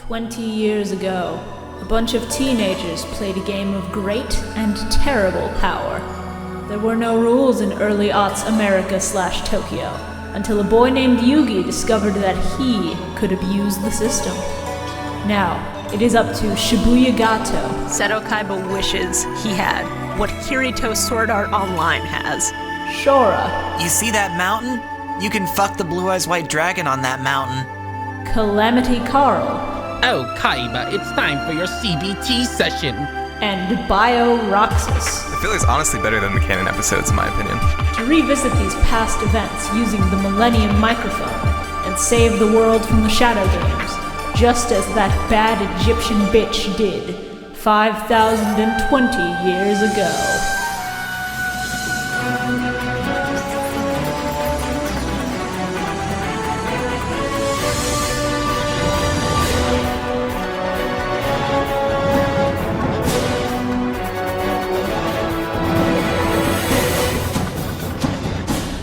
20 years ago, a bunch of teenagers played a game of great and terrible power. There were no rules in early aughts America/Tokyo, until a boy named Yugi discovered that he could abuse the system. Now, it is up to ShibuyaGato. ShibuyaKaiba wishes he had what Kirito Sword Art Online has. Shora. You see that mountain? You can fuck the Blue Eyes White Dragon on that mountain. Calamity Carl. Oh, Kaiba, it's time for your CBT session. And Bio-Roxas. I feel like it's honestly better than the canon episodes, in my opinion. To revisit these past events using the Millennium Microphone and save the world from the Shadow Games, just as that bad Egyptian bitch did 5,020 years ago.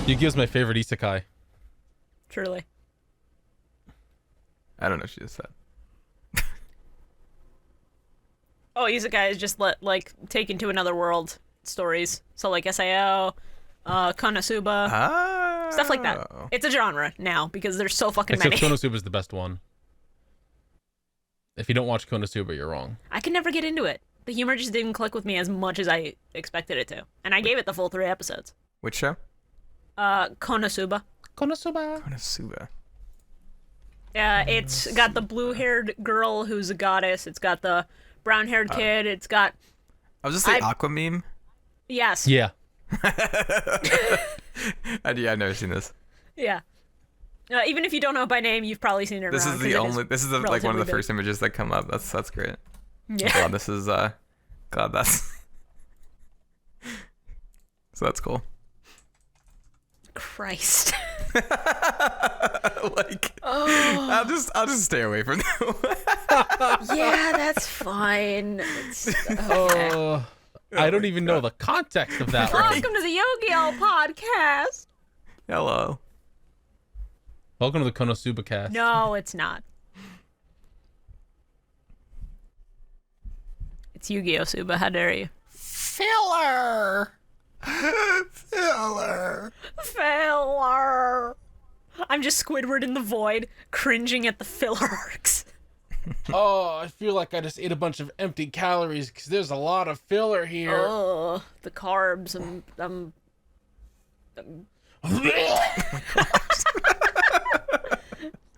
Yu-Gi-Oh's my favorite isekai. Truly. I don't know what she just said. Oh, isekai is just like taken to another world stories. So like SAO, KaibaSuba, stuff like that. It's a genre now because there's so fucking Except many. KaibaSuba is the best one. If you don't watch KaibaSuba, you're wrong. I can never get into it. The humor just didn't click with me as much as I expected it to, and I gave it the full 3 episodes. Which show? KaibaSuba. KaibaSuba. It's got the blue-haired girl who's a goddess. It's got the brown-haired kid. It's got... I was just like Aqua meme. Yes. Yeah. I've never seen this. Yeah. Even if you don't know it by name, you've probably seen it This around. is the only. This is like one of the relatively first images that come up. That's great. Yeah. God, this is God, that's. So that's cool. Christ. Like, I'll just stay away from that. Yeah, that's fine. I don't even know the context of that one. Welcome to the Yu-Gi-Oh podcast. Hello. Welcome to the KaibaSuba cast. No, it's not. It's Yu-Gi-Oh Suba. How dare you? Filler! Filler. I'm just Squidward in the void, cringing at the filler arcs. Oh, I feel like I just ate a bunch of empty calories because there's a lot of filler here. Oh, the carbs.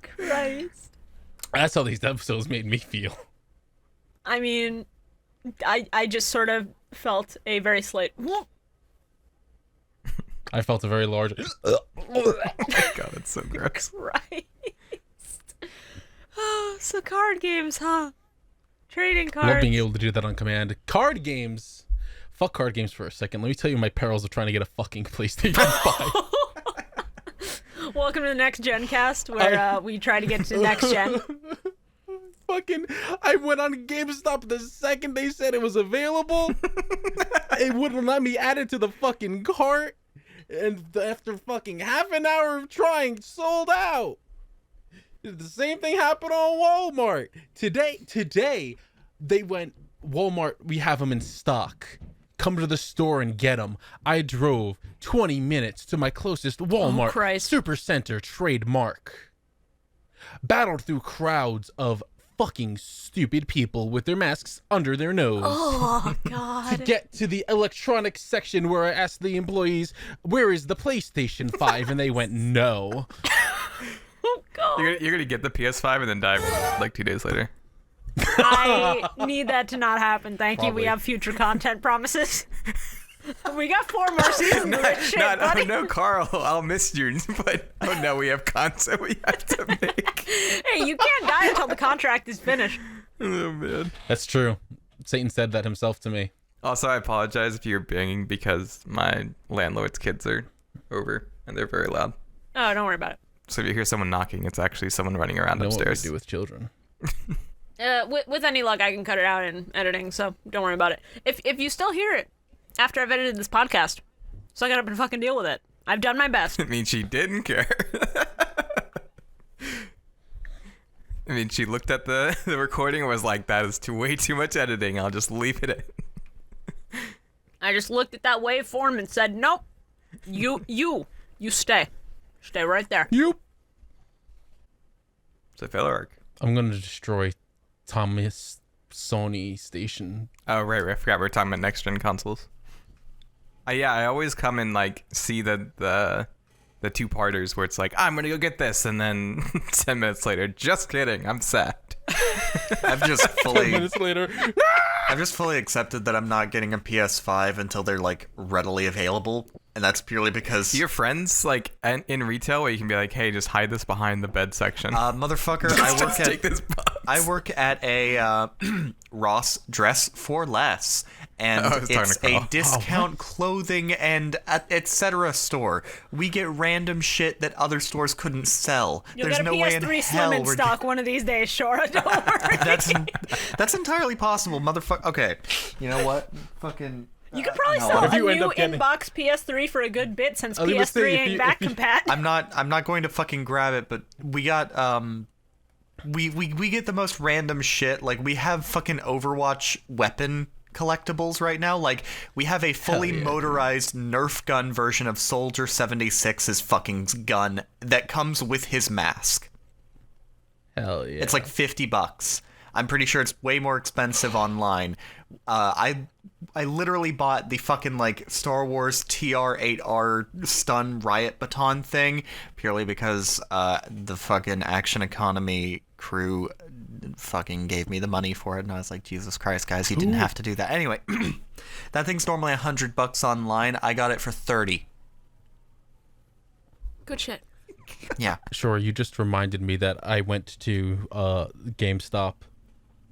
Christ. That's how these episodes made me feel. I mean, I just sort of felt a very slight... I felt a very large... Oh my God, it's so gross. Christ. Oh, so card games, huh? Trading cards. Love being able to do that on command. Card games. Fuck card games for a second. Let me tell you my perils of trying to get a fucking PlayStation 5. Welcome to the Next Gen cast, where we try to get to next gen. I went on GameStop the second they said it was available. It wouldn't let me add it to the fucking cart. And after fucking half an hour of trying, sold out. The same thing happened on Walmart. Today, they went, Walmart, we have them in stock. Come to the store and get them. I drove 20 minutes to my closest Walmart Supercenter trademark. Battled through crowds of fucking stupid people with their masks under their nose. Oh, God. To get to the electronics section where I asked the employees, where is the PlayStation 5? And they went, no. Oh, God. You're gonna get the PS5 and then die like 2 days later. I need that to not happen. Thank you. We Probably. have future content promises. We got 4 more seasons of this shit, buddy. Oh no, Carl, I'll miss you. But oh no, we have content we have to make. Hey, you can't die until the contract is finished. Oh man. That's true. Satan said that himself to me. Also, I apologize if you're banging because my landlord's kids are over and they're very loud. Oh, don't worry about it. So if you hear someone knocking, it's actually someone running around I know upstairs. what we do with children. With any luck, I can cut it out in editing, so don't worry about it. If you still hear it after I've edited this podcast, suck it up and fucking deal with it. I've done my best. It means she didn't care. I mean, she looked at the recording and was like, that is way too much editing. I'll just leave it in. I just looked at that waveform and said, nope. You stay. Stay right there. You. It's a filler arc. I'm gonna destroy Thomas Sony Station. Oh, right. I forgot we're talking about next-gen consoles. Yeah, I always come and, like, see the two-parters where it's like, I'm gonna go get this, and then 10 minutes later, just kidding, I'm sad. I've just 10 fully minutes later. I've just fully accepted that I'm not getting a PS5 until they're like readily available, and that's purely because Do your friends, like, in retail where you can be like, hey, just hide this behind the bed section? motherfucker, Just take this box. I work at a Ross Dress for Less, and I was talking it's to Carl. a discount clothing and etc. store. We get random shit that other stores couldn't sell. You'll There's get a no way in PS3 hell Slim in we're stock one of these days, Shora. Don't worry. That's entirely possible, motherfucker. Okay, you know what? Fucking. You could probably no, sell if a you end new up getting- inbox PS3 for a good bit since was gonna say, PS3 if ain't you- back if you- compat. I'm not going to fucking grab it, but we got we get the most random shit. Like, we have fucking Overwatch weapon collectibles right now. Like, we have a fully motorized Nerf gun version of Soldier 76's fucking gun that comes with his mask. Hell yeah. It's like $50. I'm pretty sure it's way more expensive online. I literally bought the fucking, like, Star Wars TR-8R stun riot baton thing purely because the fucking Action Economy crew fucking gave me the money for it, and I was like, Jesus Christ, guys, you didn't have to do that. Anyway, that thing's normally $100 online. I got it for $30. Good shit. Yeah. Sure, you just reminded me that I went to GameStop,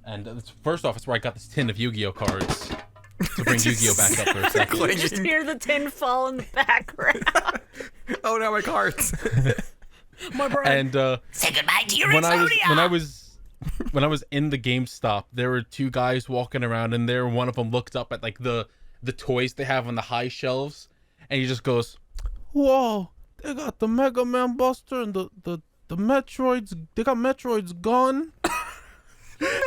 and first off, it's where I got this tin of Yu-Gi-Oh cards. To bring Yu-Gi-Oh back up for a second. You just hear the tin fall in the background. Oh, no, my cards. My brain. And Say goodbye to your when Exodia! I was in the GameStop, there were two guys walking around, and one of them looked up at like the toys they have on the high shelves, and he just goes, "Whoa, they got the Mega Man Buster and the Metroids. They got Metroid's gun."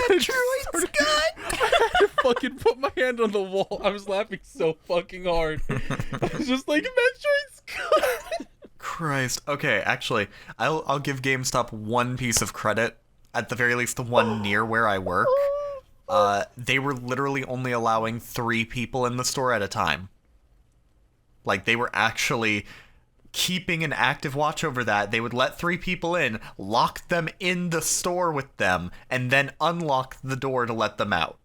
Metroid's gun. I had to fucking put my hand on the wall. I was laughing so fucking hard. I was just like, Metroid's gun. Christ. Okay, actually, I'll give GameStop one piece of credit. At the very least, the one near where I work. They were literally only allowing 3 people in the store at a time. Like, they were actually keeping an active watch over that. They would let 3 people in, lock them in the store with them, and then unlock the door to let them out.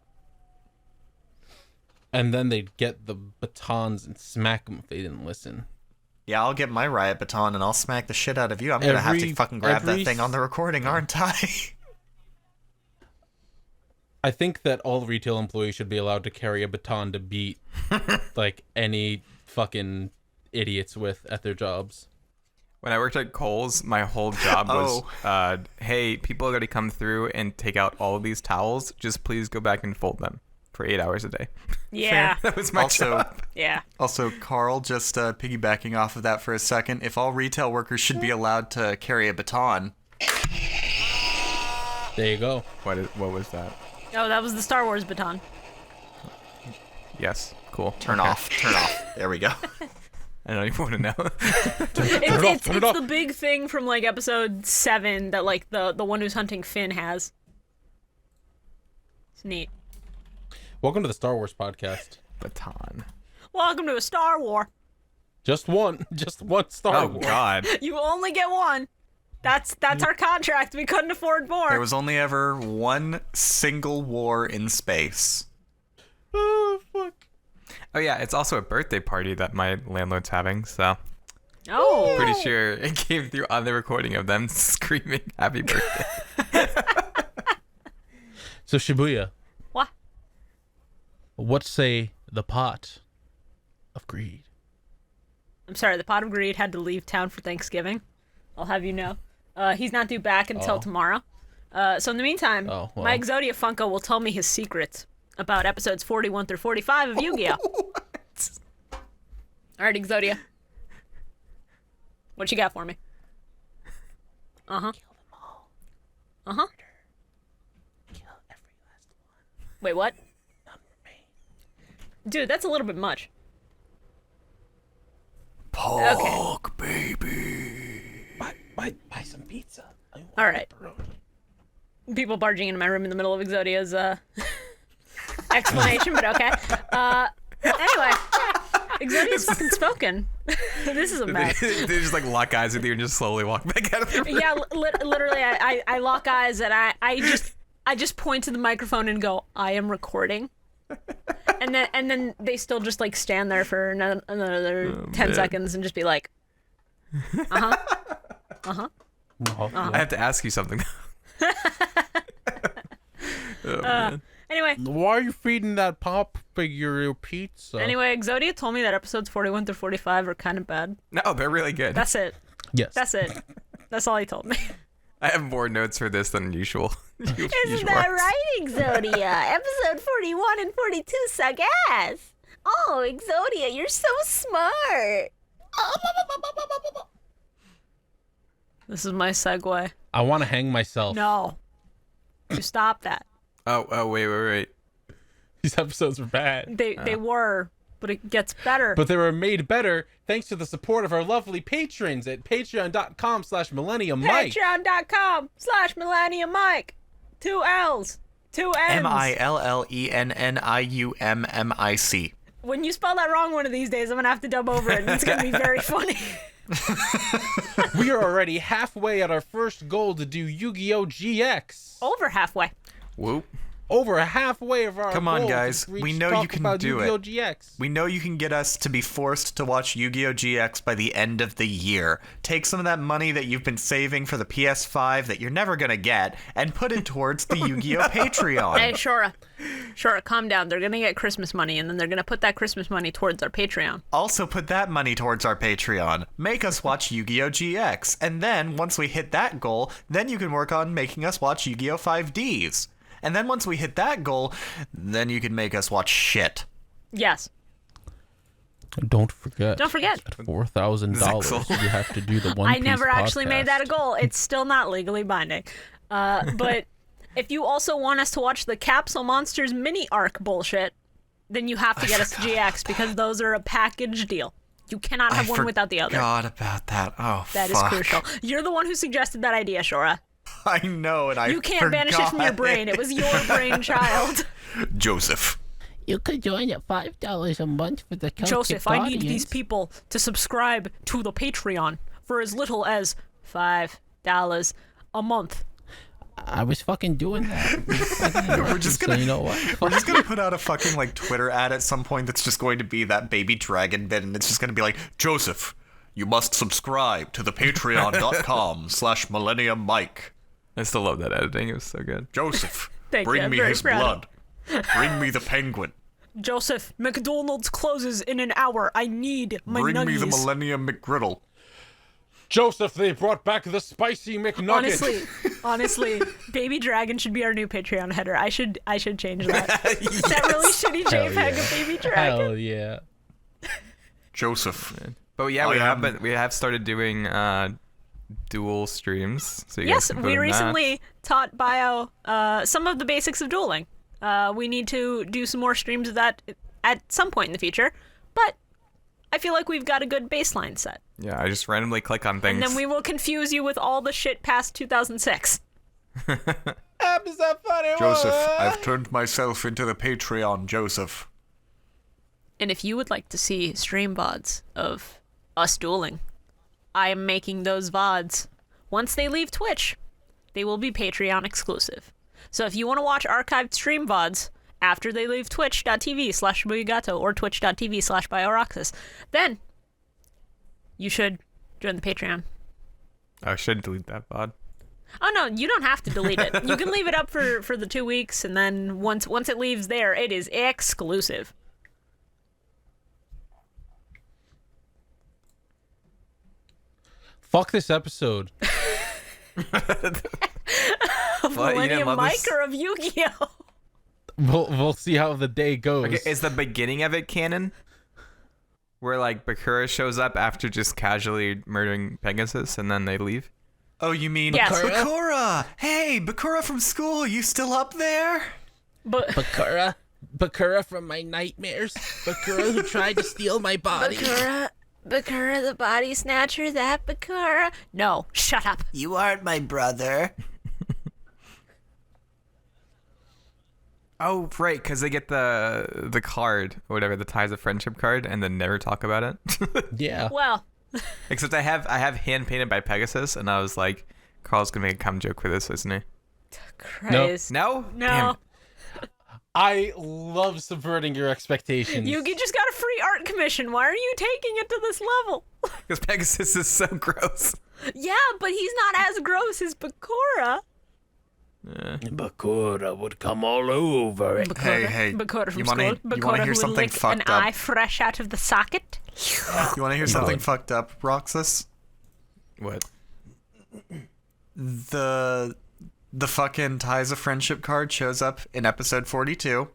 And then they'd get the batons and smack them if they didn't listen. Yeah, I'll get my riot baton and I'll smack the shit out of you. I'm gonna have to fucking grab that thing on the recording, aren't I? I think that all retail employees should be allowed to carry a baton to beat like any fucking idiots with at their jobs. When I worked at Kohl's, my whole job was, hey, people are going to come through and take out all of these towels. Just please go back and fold them for 8 hours a day. Yeah. That was my job. Yeah. Also, Carl, just piggybacking off of that for a second, if all retail workers should be allowed to carry a baton. There you go. What was that? Oh, that was the Star Wars baton. Yes, cool. Turn off. There we go. I don't even want to know. It's the big thing from like episode 7 that like the one who's hunting Finn has. It's neat. Welcome to the Star Wars podcast. Baton. Welcome to a Star War. Just one Star Oh, Wars. God. You only get one. That's our contract. We couldn't afford more. There was only ever one single war in space. Oh, fuck. Oh, yeah, it's also a birthday party that my landlord's having, so Oh. pretty sure it came through on the recording of them screaming happy birthday. So Shibuya, What? what say the pot of greed? I'm sorry, the Pot of Greed had to leave town for Thanksgiving. I'll have you know. He's not due back until tomorrow. So in the meantime, Oh, well. my Exodia Funko will tell me his secrets about episodes 41 through 45 of Yu-Gi-Oh! Alright, Exodia. What you got for me? Uh-huh. Uh-huh. Wait, what? Dude, that's a little bit much. Pork, baby. Buy some pizza. I want All right. pepperoni. People barging into my room in the middle of Exodia's explanation, but okay. Anyway, Exodia's fucking spoken. This is a mess. They just like lock eyes with you and just slowly walk back out of the room. Yeah, literally, I lock eyes and I just point to the microphone and go, "I am recording," and then they still just like stand there for another 10 man. seconds and just be like, I have to ask you something. Oh, man. Anyway. Why are you feeding that pop figure your pizza? Anyway, Exodia told me that episodes 41 through 45 are kind of bad. No, they're really good. That's it. Yes. That's it. That's all he told me. I have more notes for this than usual. Isn't that right, Exodia? Episode 41 and 42 suck ass. Oh, Exodia, you're so smart. This is my segue. I want to hang myself. No. You stop that. Oh, wait. These episodes were bad. They were, but it gets better. But they were made better thanks to the support of our lovely patrons at patreon.com/millenniummike. Patreon.com/millenniummike. 2 L's. 2 N's. MILLENNIUMMIC. When you spell that wrong one of these days, I'm going to have to dub over it, and it's going to be very funny. We are already halfway at our first goal to do Yu-Gi-Oh! GX. Over halfway. Whoop. Over halfway of our Come on, goal to guys. reach We know talk you can about do Yu-Gi-Oh! it. GX. We know you can get us to be forced to watch Yu-Gi-Oh! GX by the end of the year. Take some of that money that you've been saving for the PS5 that you're never gonna get, and put it towards the Yu-Gi-Oh! Patreon. Hey, Shora, calm down. They're going to get Christmas money, and then they're going to put that Christmas money towards our Patreon. Also put that money towards our Patreon. Make us watch Yu-Gi-Oh! GX. And then, once we hit that goal, then you can work on making us watch Yu-Gi-Oh! 5Ds. And then once we hit that goal, then you can make us watch shit. Yes. Don't forget. Don't forget. $4,000. You have to do the One I Piece never actually made that a podcast. goal. It's still not legally binding. But if you also want us to watch the Capsule Monsters mini arc bullshit, then you have to get us to GX because those are a package deal. You cannot have one without the other. I forgot about that. Oh, That is fuck. crucial. You're the one who suggested that idea, Shora. I know, and I You can't banish it from your forgot brain. It was your brainchild. Joseph. You could join at $5 a month for the Celtic Joseph, I need audience. these people to subscribe to the Patreon for as little as $5 a month. I was fucking doing that. We're just gonna, So you know what? we're just gonna put out a fucking like Twitter ad at some point that's just going to be that baby dragon bit, and it's just gonna be like, Joseph, you must subscribe to the patreon.com/millenniummike. I still love that editing. It was so good. Joseph, Thank you, bring I'm me very his proud. blood. Bring me the penguin. Joseph, McDonald's closes in an hour. I need my Bring me the nuggies. Millennium McGriddle. Joseph, they brought back the spicy McNugget. Honestly, Baby Dragon should be our new Patreon header. I should change that. That really shitty Hell JPEG yeah. of Baby Dragon. Hell yeah. Joseph. But yeah, I we have started doing dual streams. So you guys Yes, can vote we on that. recently taught Bio some of the basics of dueling. We need to do some more streams of that at some point in the future, but I feel like we've got a good baseline set. Yeah, I just randomly click on things. And then we will confuse you with all the shit past 2006. Episode 41. Joseph, I've turned myself into the Patreon, Joseph. And if you would like to see stream VODs of us dueling, I am making those VODs. Once they leave Twitch, they will be Patreon exclusive. So if you want to watch archived stream VODs after they leave twitch.tv/ShibuyaGato or twitch.tv/bio-roxas, then you should join the Patreon. I should delete that VOD. Oh no, you don't have to delete it. You can leave it up for the 2 weeks, and then once it leaves there, it is exclusive. Fuck this episode. Millennium love this? Micro of Yu-Gi-Oh! We'll see how the day goes. Okay, is the beginning of it canon? Where like Bakura shows up after just casually murdering Pegasus and then they leave? Oh, you mean Yes. Bakura? Hey, Bakura from school, you still up there? Bakura from my nightmares. Bakura who tried to steal my body. Bakura the body snatcher, that Bakura. No, shut up. You aren't my brother. Oh, right, because they get the card or whatever, the Ties of Friendship card, and then never talk about it. Yeah. Well, Except I have hand painted by Pegasus, and I was like, Carl's gonna make a cum joke for this, isn't he? Christ. No? No. Damn it. I love subverting your expectations. Yugi just got a free art commission. Why are you taking it to this level? Because Pegasus is so gross. Yeah, but he's not as gross as Bakura. Bakura would come all over it. Hey, Bakura from you wanna- school. you wanna Bakura hear who something licked an fucked up? eye fresh out of the socket. You want to hear something fucked up, Roxas? What? The fucking Ties of Friendship card shows up in episode 42.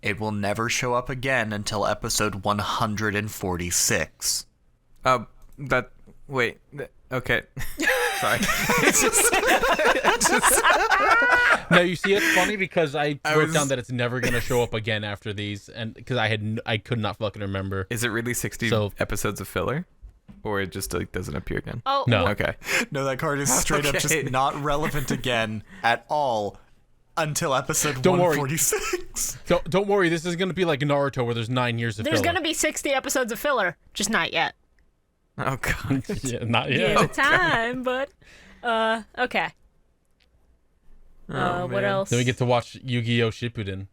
It will never show up again until episode 146. Okay. Sorry. No, you see, it's funny because I wrote was- down that it's never gonna show up again after these, and because I could not fucking remember. Is it really 60 episodes of filler? Or it just like doesn't appear again? Oh, No. Okay. No, that card is straight up just Okay. not relevant again at all until episode Don't worry. 146. Don't worry, this is gonna be like Naruto where there's 9 years of there's filler. gonna be 60 episodes of filler, just not yet. Oh, God. Yeah, not yet. Give it time, but okay. Oh, What man. else? Then we get to watch Yu-Gi-Oh! Shippuden.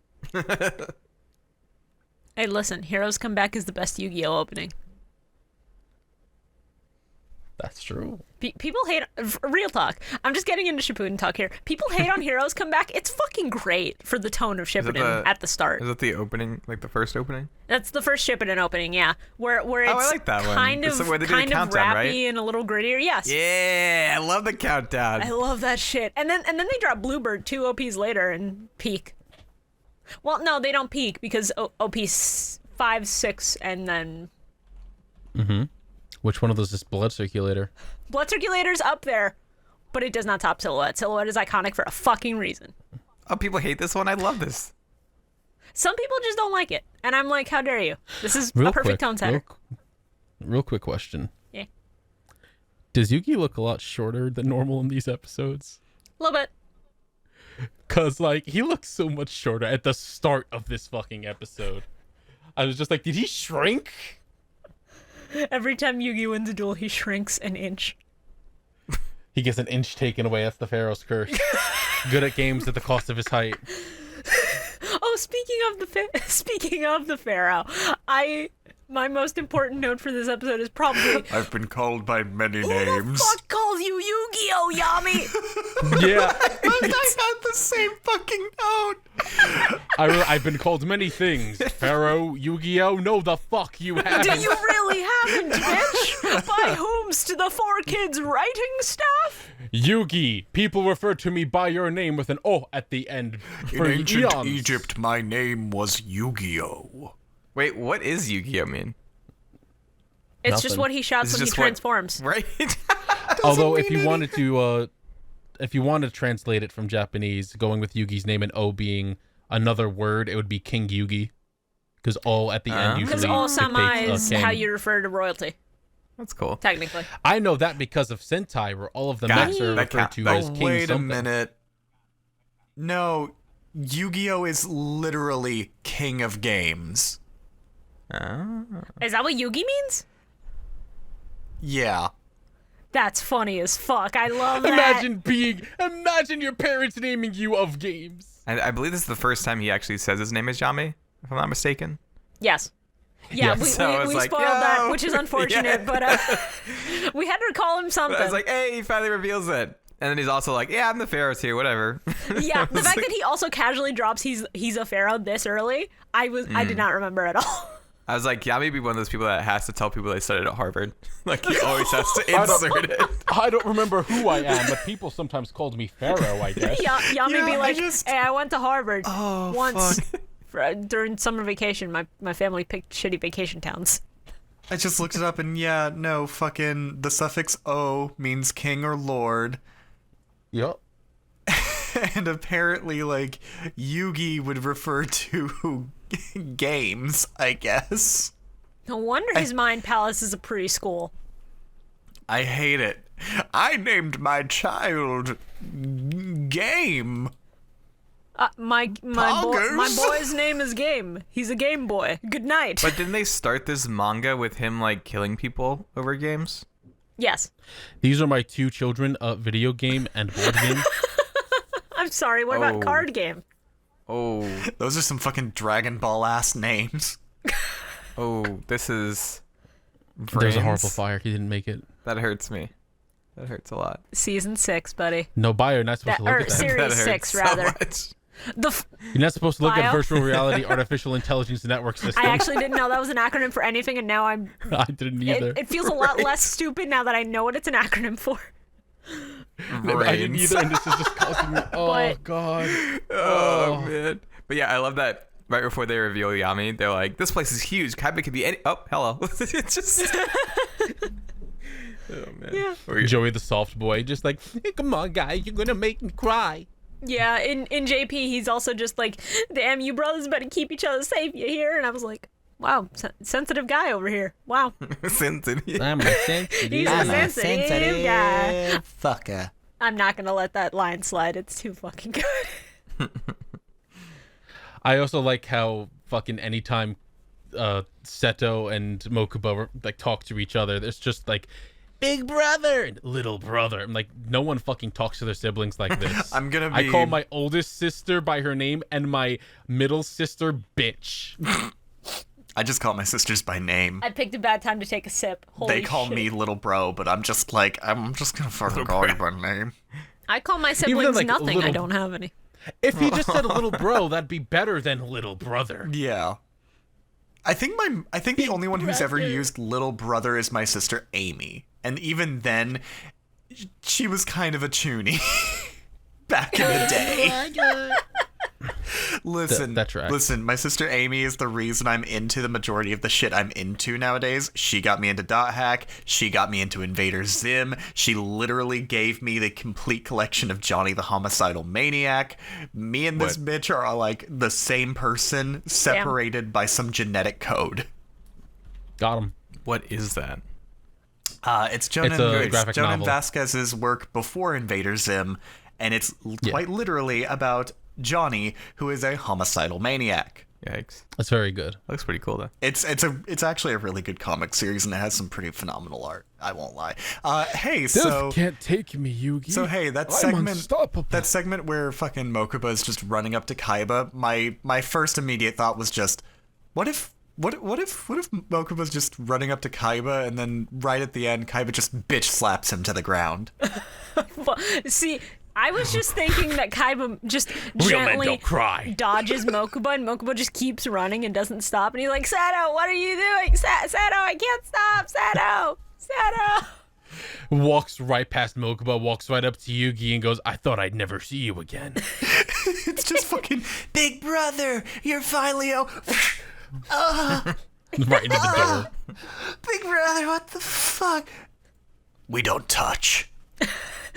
Hey, listen, Heroes Come Back is the best Yu-Gi-Oh opening. That's true. People hate real talk. I'm just getting into Shippuden talk here. People hate on Heroes Come Back. It's fucking great for the tone of Shippuden at the start. Is it the opening, like the first opening? That's the first Shippuden opening, yeah. Where it's I like that one. kind That's of where they do the kind of countdown, rappy right? and a little grittier. Yes. Yeah, I love the countdown. I love that shit. And then they drop Bluebird 2 OPs later and peak. Well, no, they don't peak because OP 5, 6, and then Which one of those is Blood Circulator? Blood Circulator's up there, but it does not top Silhouette. Silhouette is iconic for a fucking reason. Oh, people hate this one? I love this. Some people just don't like it, and I'm like, how dare you? This is a perfect tone setter. Real quick question. Yeah. Does Yugi look a lot shorter than normal in these episodes? A little bit. Cause like he looks so much shorter at the start of this fucking episode. I was just like, did he shrink? Every time Yugi wins a duel, he shrinks an inch. He gets an inch taken away. That's the Pharaoh's curse. Good at games at the cost of his height. Oh, speaking of the Pharaoh, my most important note for this episode is probably I've been called by many who the names. fuck calls you Yu-Gi-Oh, Yami? Yeah, I had the same fucking note. I've been called many things. Pharaoh, Yu-Gi-Oh. No, the fuck you Do haven't. you really haven't, bitch? By whom's to the 4 kids writing staff? Yugi. People refer to me by your name with an O at the end. In For ancient eons. Egypt, my name was Yu-Gi-Oh. Wait, what is Yu-Gi-Oh mean? It's just Nothing. what he shouts It's when he just what- transforms. Right? Although, if you wanted to translate it from Japanese, going with Yugi's name and O being another word, it would be King Yugi, because O at the end usually Because all sama dictates, is king. how you refer to royalty, That's cool. technically. I know that because of Sentai, where all of the God, mechs are that referred to count- as Oh, King wait a something. minute. No, Yu-Gi-Oh is literally king of games. Is that what Yugi means? Yeah. That's funny as fuck. I love that. Imagine your parents naming you of games. I believe this is the first time he actually says his name is Yami, if I'm not mistaken. Yes. Yeah, Yes. So I was we like, spoiled that, yo. which is unfortunate, Yeah. but we had to call him something. I was like, hey, he finally reveals it. And then he's also like, yeah, I'm the Pharaoh too, whatever. yeah, the fact that he also casually drops he's a pharaoh this early, I did not remember at all. I was like, Yami be one of those people that has to tell people they studied at Harvard. Like, he always has to insert it. I don't remember who I am, but people sometimes called me Pharaoh, I guess. Yami Yeah, be I like, just- hey, I went to Harvard Oh, once fuck. during summer vacation. My family picked shitty vacation towns. I just looked it up and yeah, no, fucking the suffix O means king or lord. Yep. And apparently, like, Yugi would refer to games, I guess. No wonder his mind palace is a preschool. I hate it. I named my child Game. My boy's name is Game. He's a Game Boy. Good night. But didn't they start this manga with him like killing people over games? Yes. These are my 2 children, video game and board game. I'm sorry, what about card game? Oh. Those are some fucking Dragon Ball ass names. Oh, this is... There's a Brains? horrible fire. He didn't make it. That hurts me. That hurts a lot. Season 6, buddy. No, Bio, you're not supposed to look Or at that. Series That 6, hurts so rather. much. You're not supposed to look at Bio? virtual reality artificial intelligence network system. I actually didn't know that was an acronym for anything, and now I didn't either. it feels a lot less stupid now that I know what it's an acronym for. I didn't Brains. either, and this is just causing me. Oh, But- God. Oh, man. But yeah, I love that right before they reveal Yami, they're like, this place is huge. Kaiba could be any... Oh, hello. It's just... Oh, man. Yeah. Joey the soft boy, just like, hey, come on, guys, you're gonna make me cry. Yeah, in JP, he's also just like, damn, you brothers better keep each other safe, you hear? And I was like, wow, sensitive guy over here. Wow. Sensitive. I'm a sensitive. He's a sensitive guy. Fucker. I'm not going to let that line slide. It's too fucking good. I also like how fucking anytime Seto and Mokuba like talk to each other, there's just like big brother and little brother. I'm like, no one fucking talks to their siblings like this. I'm gonna I be- call my oldest sister by her name and my middle sister bitch. I just call my sisters by name. I picked a bad time to take a sip. Holy They call shit. me little bro, but I'm just gonna fucking call you by name. I call my Even siblings like nothing. I little- don't have any. If you just said little bro, that'd be better than little brother. Yeah. I think the only one who's ever used little brother is my sister Amy. And even then, she was kind of a toonie back in the day. Listen, That tracks. listen, my sister Amy is the reason I'm into the majority of the shit I'm into nowadays. She got me into Dot Hack. She got me into Invader Zim. She literally gave me the complete collection of Johnny the Homicidal Maniac. Me and this bitch are like the same person, separated by some genetic code. Got him. What is that? It's Jonan, It's a graphic Jonan novel. Vasquez's work before Invader Zim, and it's quite literally about Johnny, who is a homicidal maniac. Yikes. That's very good. Looks pretty cool, though. It's actually a really good comic series, and it has some pretty phenomenal art. I won't lie. Hey, so can't take me, Yugi. so hey, that segment where fucking Mokuba is just running up to Kaiba. My first immediate thought was just, what if Mokuba's just running up to Kaiba, and then right at the end, Kaiba just bitch slaps him to the ground. See, I was just thinking that Kaiba just Real men gently don't cry. dodges Mokuba, and Mokuba just keeps running and doesn't stop. And he's like, Sato, what are you doing? Sato, I can't stop. Sato. Walks right past Mokuba, walks right up to Yugi and goes, I thought I'd never see you again. It's just fucking big brother. You're finally Right into the door. big brother. What the fuck? We don't touch.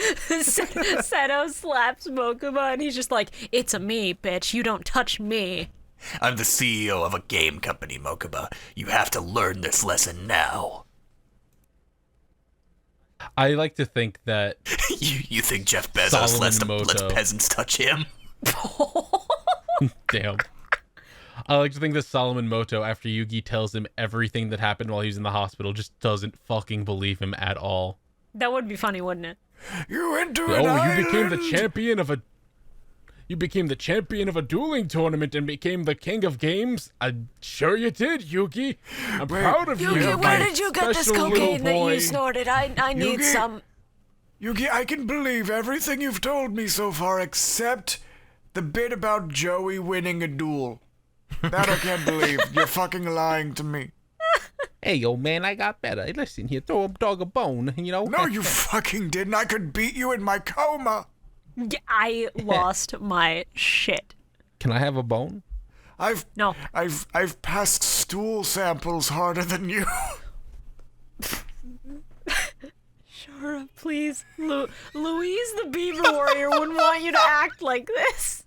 Sato slaps Mokuba, and he's just like, it's a me, bitch. You don't touch me. I'm the CEO of a game company, Mokuba. You have to learn this lesson now. I like to think that You think Jeff Bezos lets Moto. peasants touch him? damn. I like to think that Solomon Moto, after Yugi tells him everything that happened while he was in the hospital, just doesn't fucking believe him at all. That would be funny, wouldn't it? You went to You became the champion of a. You became the champion of a dueling tournament and became the king of games? I'm sure you did, Yugi. I'm proud of you. Yugi, my where did you get this special little cocaine that boy. you snorted? I need some. Yugi, I can believe everything you've told me so far except the bit about Joey winning a duel. That I can't believe. You're fucking lying to me. Hey, old man, I got better. Hey, listen here, throw a dog a bone, you know? No, you fucking didn't. I could beat you in my coma. I lost my shit. Can I have a bone? No. I've passed stool samples harder than you. Please, Louise the Beaver Warrior wouldn't want you to act like this.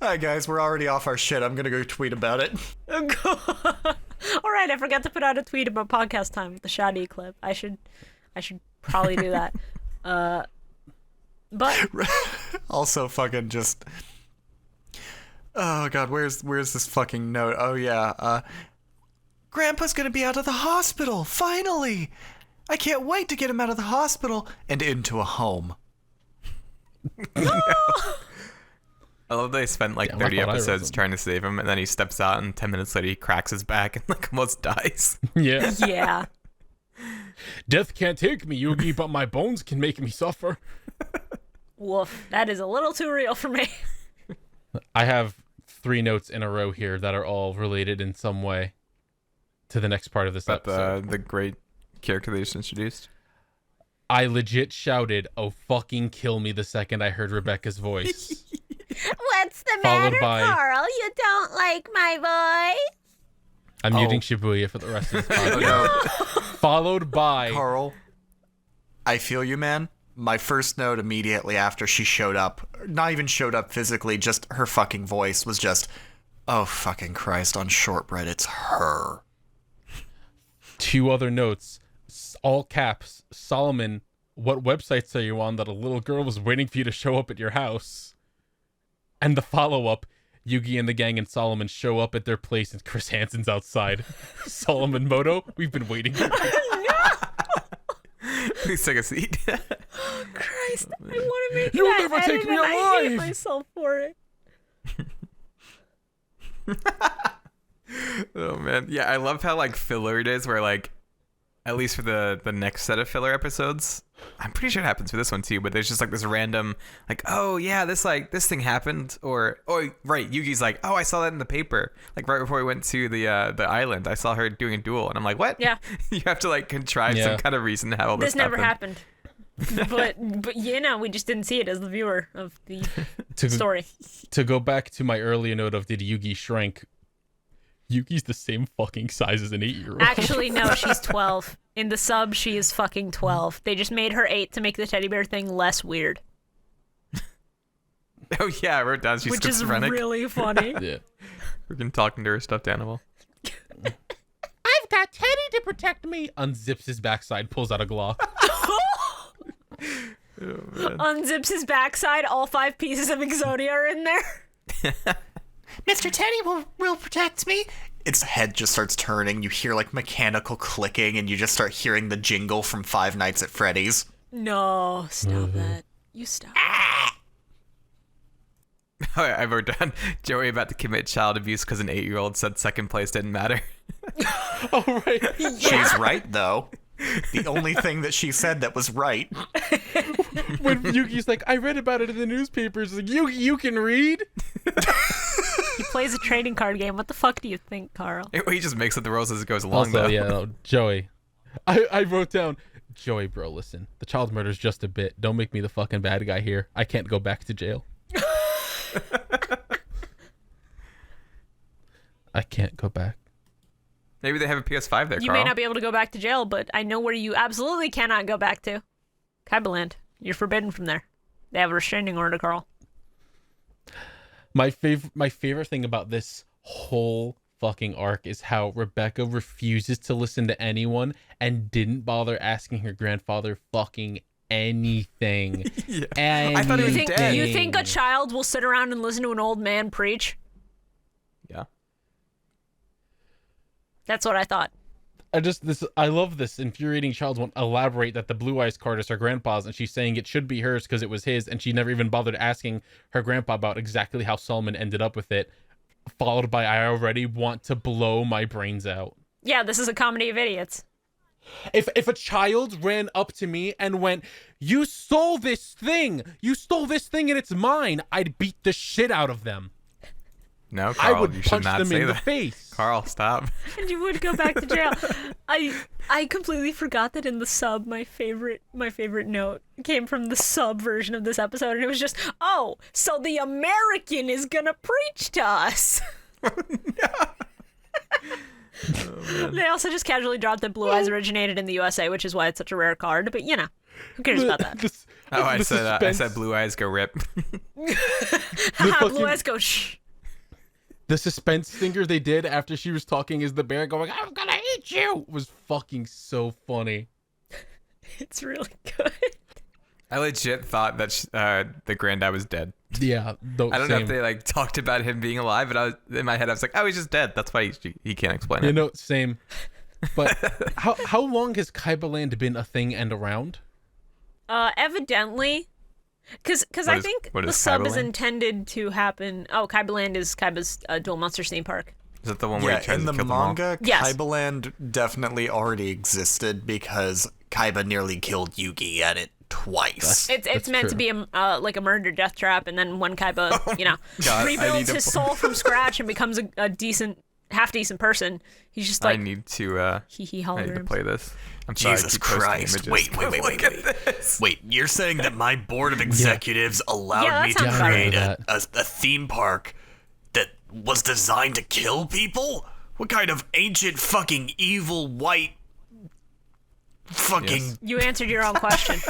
Hi guys, we're already off our shit. I'm gonna go tweet about it. All right, I forgot to put out a tweet about podcast time with the shoddy clip. I should probably do that. But Also, fucking just. Oh god, where's this fucking note? Oh yeah, Grandpa's gonna be out of the hospital, finally! I can't wait to get him out of the hospital and into a home. I love they spent like 30 episodes trying to save him, and then he steps out, and 10 minutes later he cracks his back and like almost dies. Yeah. yeah. Death can't take me, Yugi, but my bones can make me suffer. Woof. That is a little too real for me. I have 3 notes in a row here that are all related in some way to the next part of this episode. The great character they just introduced. I legit shouted, "Oh, fucking kill me," the second I heard Rebecca's voice. What's the matter, Carl? You don't like my voice? I'm muting Shibuya for the rest of this podcast. Followed by... Carl, I feel you, man. My first note immediately after she showed up, not even showed up physically, just her fucking voice was just, oh, fucking Christ, on shortbread, it's her. 2 other notes, all caps. Solomon, what websites are you on that a little girl was waiting for you to show up at your house? And the follow-up, Yugi and the gang and Solomon show up at their place and Chris Hansen's outside. Solomon Moto, we've been waiting for you. Please take a seat. Oh, Christ, I want to make You'll that never take edit me and I hate alive! myself for it. Oh man, yeah, I love how like filler it is. Where like, at least for the next set of filler episodes, I'm pretty sure it happens for this one too. But there's just like this random like, oh yeah, this thing happened, or oh right, Yugi's like, oh I saw that in the paper, like right before we went to the island, I saw her doing a duel, and I'm like, what? Yeah. You have to like contrive some kind of reason to have all this. This never happened. But you know, we just didn't see it as the viewer of the story. To go back to my earlier note of did Yugi shrink? Yuki's the same fucking size as an 8-year-old. Actually, no, she's 12. In the sub, she is fucking 12. They just made her 8 to make the teddy bear thing less weird. Oh yeah, I wrote down she's which is schizophrenic. really funny. Yeah. Freaking talking to her stuffed animal. I've got Teddy to protect me. Unzips his backside, pulls out a Glock. Unzips his backside, all 5 pieces of Exodia are in there. Mr. Teddy will protect me. Its head just starts turning. You hear like mechanical clicking, and you just start hearing the jingle from Five Nights at Freddy's. No, stop that. You stop. Oh, I wrote down Joey about to commit child abuse because an 8-year-old said second place didn't matter. Oh right. She's right though. The only thing that she said that was right. When Yuki's like, I read about it in the newspapers. Like, you can read? He plays a trading card game. What the fuck do you think, Carl? He just makes up the rules as it goes along. Also, though. yeah, no, Joey. I wrote down, Joey, bro, listen. The child murder's just a bit. Don't make me the fucking bad guy here. I can't go back to jail. I can't go back. Maybe they have a PS5 there, You Carl. may not be able to go back to jail, but I know where you absolutely cannot go back to. Kaiba Land. You're forbidden from there. They have a restraining order, Carl. My favorite thing about this whole fucking arc is how Rebecca refuses to listen to anyone and didn't bother asking her grandfather fucking anything. Yeah. Anything. I thought he was dead. You think a child will sit around and listen to an old man preach? Yeah. That's what I thought. I love this infuriating child won't elaborate that the Blue Eyes card is her grandpa's, and she's saying it should be hers because it was his, and she never even bothered asking her grandpa about exactly how Solomon ended up with it, followed by I already want to blow my brains out. Yeah, this is a comedy of idiots. If a child ran up to me and went, you stole this thing and it's mine, I'd beat the shit out of them. No, Carl, I would you should punch not them say in the that. face. Carl, stop. And you would go back to jail. I completely forgot that in the sub, my favorite note came from the sub version of this episode, and it was just, oh, so the American is gonna preach to us. They also just casually dropped that Blue Eyes originated in the USA, which is why it's such a rare card. But who cares about that? I said Blue Eyes go rip. Blue Eyes go shh. The suspense stinger they did after she was talking as the bear going, "I'm gonna eat you," was fucking so funny. It's really good. I legit thought that the granddad was dead. Yeah, I don't know if they like talked about him being alive, but in my head I was like, oh, he's just dead. That's why he can't explain it. You know, same. But how long has Kaiba Land been a thing and around? Evidently, because I think the sub is intended to happen. Oh, Kaiba Land is Kaiba's Dual Monsters theme park. Is that the one where he tries in to the kill them all? manga, Yes. Kaiba Land definitely already existed because Kaiba nearly killed Yugi at it twice. It's meant to be like a murder death trap, and then when Kaiba, rebuilds his soul from scratch and becomes a half decent person, he's just like I need to play this. I'm sorry, Jesus Christ! Wait! Wait! You're saying that my board of executives allowed me to create a theme park that was designed to kill people? What kind of ancient fucking evil white fucking? Yes. You answered your own question.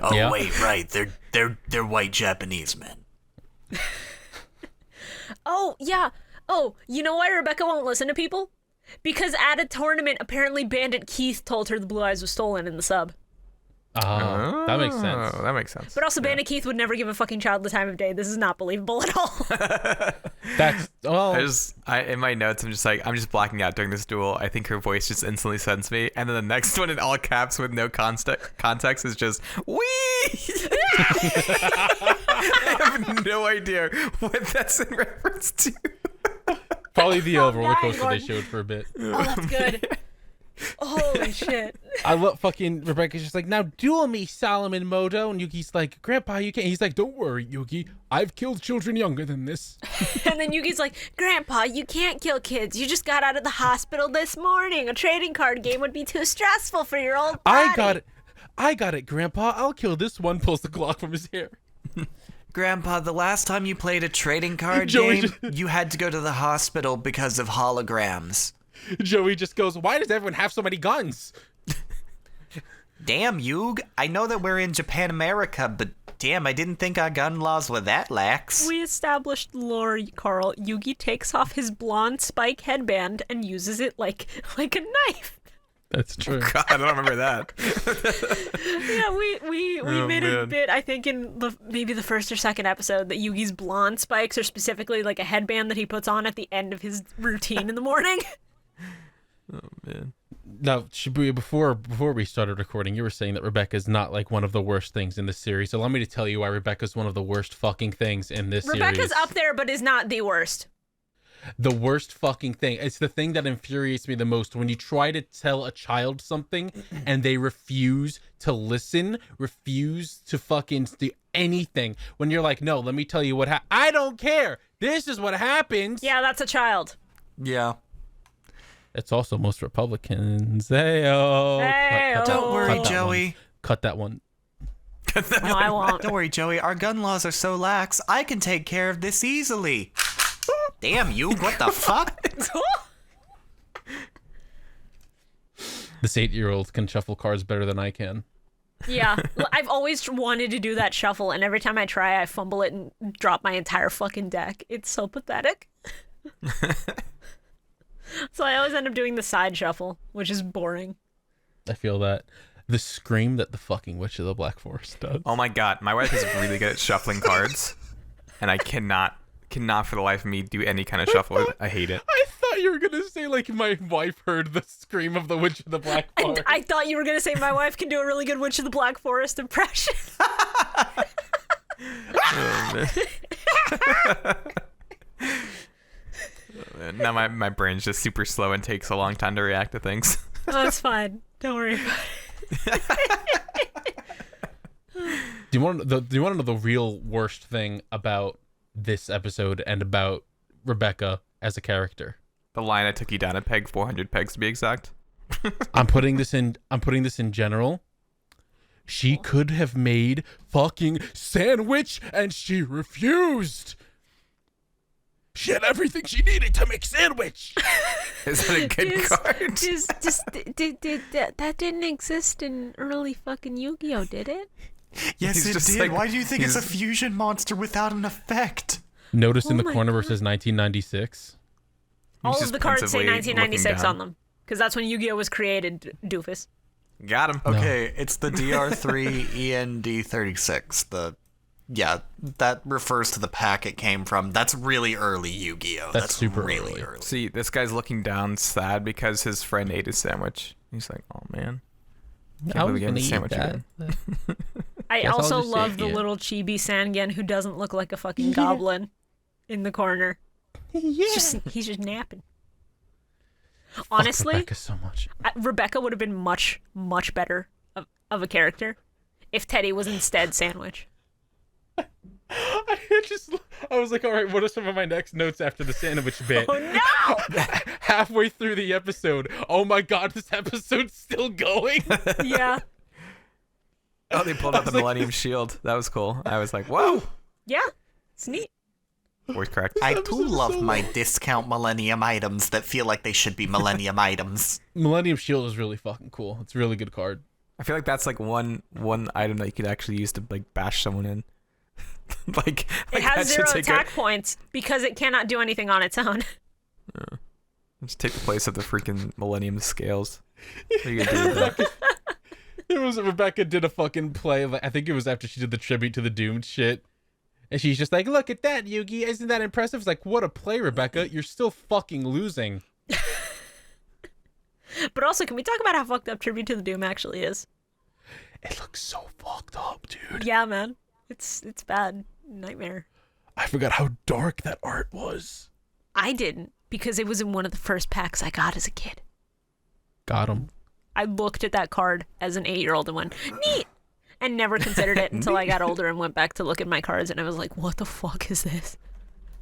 Wait, right? They're white Japanese men. Oh yeah. Oh, you know why Rebecca won't listen to people? Because at a tournament, apparently Bandit Keith told her the Blue Eyes was stolen in the sub. That makes sense. That makes sense. But also, Bandit Keith would never give a fucking child the time of day. This is not believable at all. In my notes, I'm just blacking out during this duel. I think her voice just instantly sends me, and then the next one in all caps with no context is just wee. I have no idea what that's in reference to. Probably the roller coaster they showed for a bit. Oh, that's good. Holy shit. I love fucking Rebecca's just like, now duel me, Solomon Moto. And Yuki's like, Grandpa, you can't. He's like, don't worry, Yuki. I've killed children younger than this. And then Yuki's like, Grandpa, you can't kill kids. You just got out of the hospital this morning. A trading card game would be too stressful for your old body. I got it, Grandpa. I'll kill this one. Pulls the Glock from his hair. Grandpa, the last time you played a trading card game, you had to go to the hospital because of holograms. Joey just goes, why does everyone have so many guns? Damn, Yug. I know that we're in Japan, America, but damn, I didn't think our gun laws were that lax. We established lore, Carl. Yugi takes off his blonde spike headband and uses it like a knife. That's true. God, I don't remember that. Yeah, we made a bit, I think, in maybe the first or second episode, that Yugi's blonde spikes are specifically like a headband that he puts on at the end of his routine in the morning. Oh man. Now, Shibuya, before we started recording, you were saying that Rebecca's not like one of the worst things in this series. Allow me to tell you why Rebecca's one of the worst fucking things in this series. Rebecca's up there, but is not the worst. The worst fucking thing. It's the thing that infuriates me the most. When you try to tell a child something and they refuse to listen, refuse to fucking do anything. When you're like, no, let me tell you what happened. I don't care. This is what happens. Yeah, that's a child. Yeah. It's also most Republicans. Hey-oh. Don't worry, Joey. Cut that one. No, I won't. Don't worry, Joey. Our gun laws are so lax, I can take care of this easily. Damn you, what the fuck? This 8-year-old can shuffle cards better than I can. Yeah, I've always wanted to do that shuffle, and every time I try, I fumble it and drop my entire fucking deck. It's so pathetic. So I always end up doing the side shuffle, which is boring. I feel that. The scream that the fucking Witch of the Black Forest does. Oh my god, my wife is really good at shuffling cards, and I cannot for the life of me do any kind of shuffle. I hate it. I thought you were gonna say like my wife heard the scream of the Witch of the Black Forest. I thought you were gonna say my wife can do a really good Witch of the Black Forest impression. Oh, man. Now my brain's just super slow and takes a long time to react to things. Oh, it's fine. Don't worry about it. Do you want to know the real worst thing about this episode and about Rebecca as a character? The line I took you down a peg, 400 pegs to be exact. I'm putting this in general. She could have made fucking sandwich and she refused. She had everything she needed to make sandwich. Is that a good card? That didn't exist in early fucking Yu-Gi-Oh, did it? Yes, He's it just did. like- Why do you think it's a he's- fusion monster without an effect? Notice in the my corner where it God. says 1996. All just of the cards say pensively 1996 looking on them. Because that's when Yu-Gi-Oh was created, doofus. Got him. Okay, it's the DR3 END36. That refers to the pack it came from. That's really early Yu-Gi-Oh. That's super really early. See, this guy's looking down sad because his friend ate his sandwich. He's like, oh man. I was believe gonna we eat got a that. sandwich I Guess I'll also just love say the yeah. little chibi Sangen who doesn't look like a fucking goblin in the corner. Yeah. He's just napping. Honestly, Rebecca so much. Rebecca would have been much, much better of a character if Teddy was instead Sandwich. I was like, all right, what are some of my next notes after the sandwich bit? Oh no! Halfway through the episode, oh my god, this episode's still going. Yeah. Oh, they pulled out the Millennium Shield. That was cool. I was like, whoa. Yeah. It's neat. Voice cracked. I too love my discount Millennium items that feel like they should be Millennium items. Millennium Shield is really fucking cool. It's a really good card. I feel like that's like one item that you could actually use to like bash someone in. like It that has should 0 take attack points because it cannot do anything on its own. just take the place of the freaking Millennium Scales. What are you gonna do with that? It was Rebecca did a fucking play. Like, I think it was after she did the tribute to the Doomed shit. And she's just like, look at that, Yugi. Isn't that impressive? It's like, what a play, Rebecca. You're still fucking losing. But also, can we talk about how fucked up Tribute to the Doom actually is? It looks so fucked up, dude. Yeah, man. It's bad. Nightmare. I forgot how dark that art was. I didn't, because it was in one of the first packs I got as a kid. Got him. I looked at that card as an 8-year-old and went, neat! And never considered it until I got older and went back to look at my cards and I was like, what the fuck is this?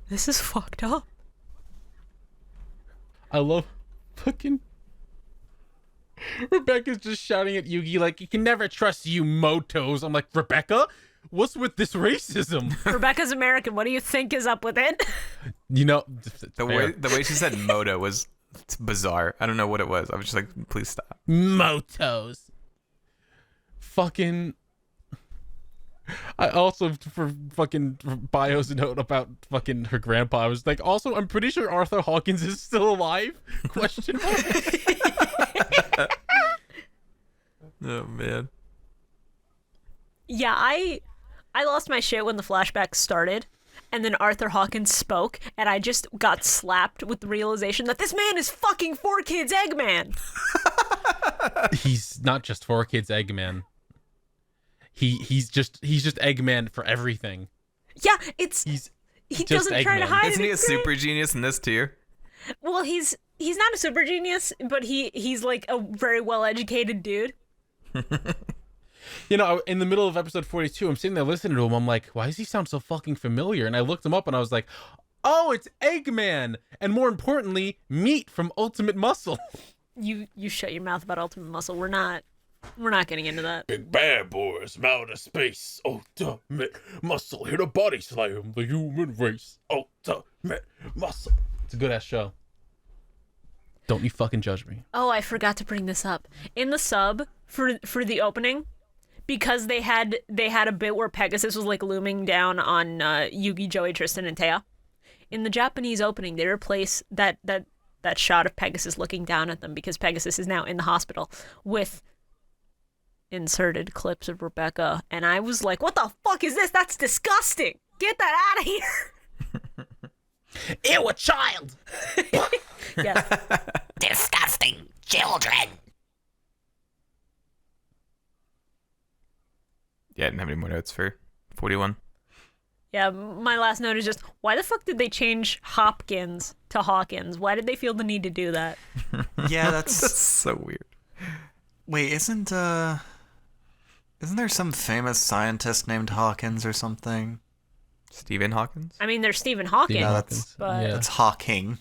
This is fucked up. I love fucking... Rebecca's just shouting at Yugi like, you can never trust you motos. I'm like, Rebecca? What's with this racism? Rebecca's American. What do you think is up with it? You know, The way she said moto was bizarre. I don't know what it was. I was just like, please stop. motos. Fucking... I also, for fucking Bio's note about fucking her grandpa, I was like, also, I'm pretty sure Arthur Hawkins is still alive? Question mark. Oh man. Yeah, I lost my shit when the flashbacks started, and then Arthur Hawkins spoke, and I just got slapped with the realization that this man is fucking 4Kids Eggman. He's not just 4Kids Eggman. He's just Eggman for everything. Yeah, he just doesn't try to Eggman. hide Isn't it. he a It's great. super genius in this tier? Well, he's not a super genius, but he's like a very well-educated dude. You know, in the middle of episode 42, I'm sitting there listening to him. I'm like, why does he sound so fucking familiar? And I looked him up and I was like, oh, it's Eggman. And more importantly, Meat from Ultimate Muscle. You shut your mouth about Ultimate Muscle. We're not getting into that. Big bad boys from outer space. Ultimate Muscle. Here to body slam the human race. Ultimate Muscle. It's a good ass show. Don't you fucking judge me. Oh, I forgot to bring this up. In the sub for the opening, because they had a bit where Pegasus was like looming down on Yugi, Joey, Tristan, and Taya. In the Japanese opening, they replace that shot of Pegasus looking down at them because Pegasus is now in the hospital with inserted clips of Rebecca, and I was like, what the fuck is this? That's disgusting. Get that out of here. Ew, a child! Yes. Disgusting children! Yeah, I didn't have any more notes for 41. Yeah, my last note is just, why the fuck did they change Hopkins to Hawkins? Why did they feel the need to do that? Yeah, That's that's... so weird. Wait, isn't there some famous scientist named Hawkins or something? Stephen Hawkins? I mean, there's Stephen Hawking, No, that's but yeah. That's Hawking.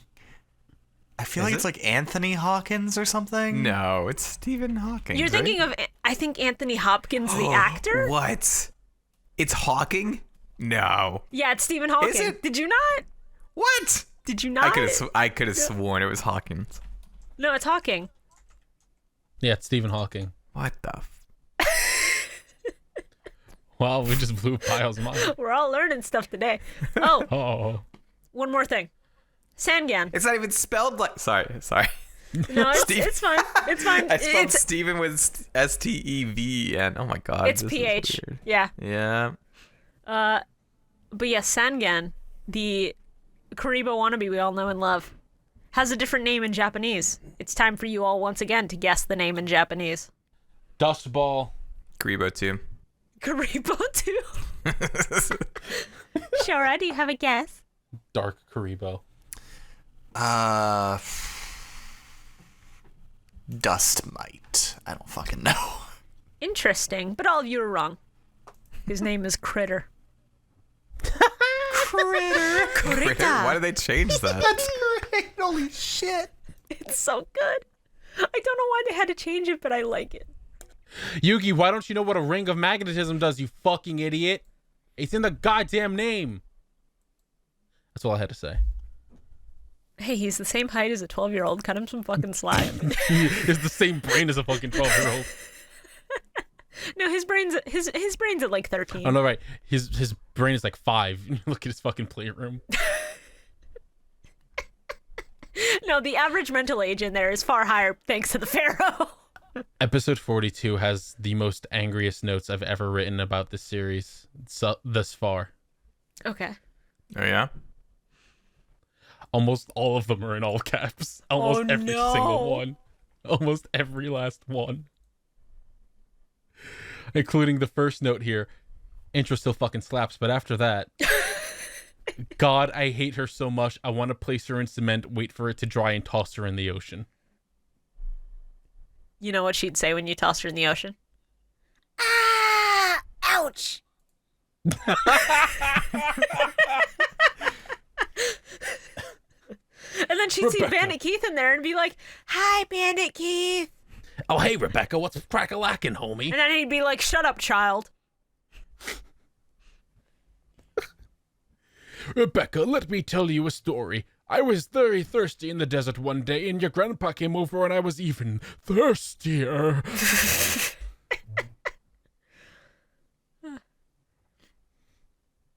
I feel Is like it's it? like Anthony Hawkins or something. No, it's Stephen Hawking. you're thinking of, I think, Anthony Hopkins, the actor? What? It's Hawking? No. Yeah, it's Stephen Hawking. Is it? Did you not? What? Did you not? I could have sworn it was Hawkins. No, it's Hawking. Yeah, it's Stephen Hawking. What the? Wow, we just blew Pyle's mind. We're all learning stuff today. Oh, Oh. one more thing. Sangan. It's not even spelled like. Sorry. No, it's fine. It's fine. I spelled Steven with Steven. Oh my god. It's this PH. is weird. Yeah. Yeah. But yeah, Sangan, the Karibo wannabe we all know and love, has a different name in Japanese. It's time for you all once again to guess the name in Japanese. Dustball. Gribo too. Karibo too. Shora, do you have a guess? Dark Karibo. Dust mite. I don't fucking know. Interesting, but all of you are wrong. His name is Critter. Critter. Why did they change that? That's great. Holy shit. It's so good. I don't know why they had to change it, but I like it. Yugi, why don't you know what a ring of magnetism does, you fucking idiot? It's in the goddamn name. That's all I had to say. Hey, he's the same height as a 12-year-old. Cut him some fucking slack. He has the same brain as a fucking 12-year-old. No, his brain's at like 13. Oh no, right. His brain is like 5. Look at his fucking playroom. No, the average mental age in there is far higher thanks to the Pharaoh. Episode 42 has the most angriest notes I've ever written about this series thus far. Okay. Oh yeah. Almost all of them are in all caps. Almost every single one. Almost every last one. Including the first note here. Intro still fucking slaps, but after that... God, I hate her so much. I want to place her in cement, wait for it to dry, and toss her in the ocean. You know what she'd say when you tossed her in the ocean? Ah! Ouch! And then she'd see Bandit Keith in there and be like, "Hi, Bandit Keith." Oh, hey, Rebecca, what's crack-a-lackin', homie? And then he'd be like, "Shut up, child." Rebecca, let me tell you a story. I was very thirsty in the desert one day, and your grandpa came over, and I was even thirstier.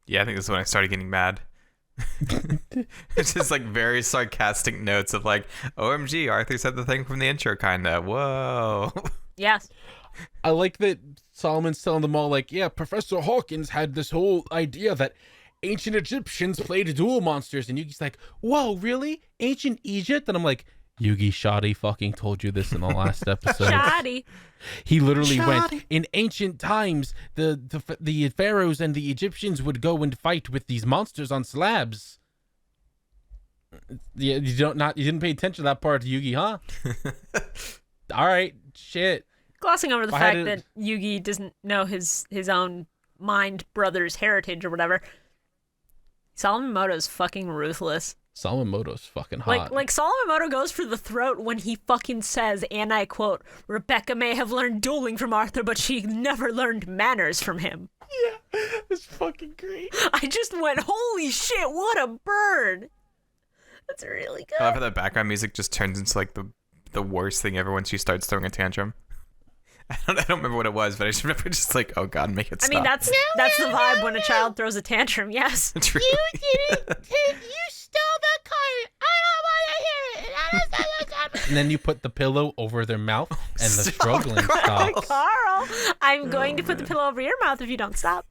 Yeah, I think this is when I started getting mad. It's just like very sarcastic notes of like, OMG, Arthur said the thing from the intro, kinda. Whoa. Yes. I like that Solomon's telling them all, like, yeah, Professor Hawkins had this whole idea that ancient Egyptians played duel monsters, and Yugi's like, whoa, really? Ancient Egypt? And I'm like, Yugi, Shoddy fucking told you this in the last episode. Shoddy. He literally went, in ancient times, the pharaohs and the Egyptians would go and fight with these monsters on slabs. Yeah, you didn't pay attention to that part, Yugi, huh? All right, shit. Glossing over the fact that Yugi doesn't know his own mind brother's heritage or whatever. Salomoto's fucking ruthless. Salomoto's fucking hot. Like Salomoto goes for the throat when he fucking says, and I quote, "Rebecca may have learned dueling from Arthur, but she never learned manners from him." Yeah, it's fucking great. I just went, holy shit, what a bird. That's really good. I love how the background music just turns into like the worst thing ever once she starts throwing a tantrum. I don't remember what it was, but I just remember just like, oh god, make it stop. I mean, that's the vibe when a child throws a tantrum, yes. You didn't. You stole the cart. I don't want to hear it. I don't know what's And then you put the pillow over their mouth, and the struggling stops. Carl, I'm going to put the pillow over your mouth if you don't stop.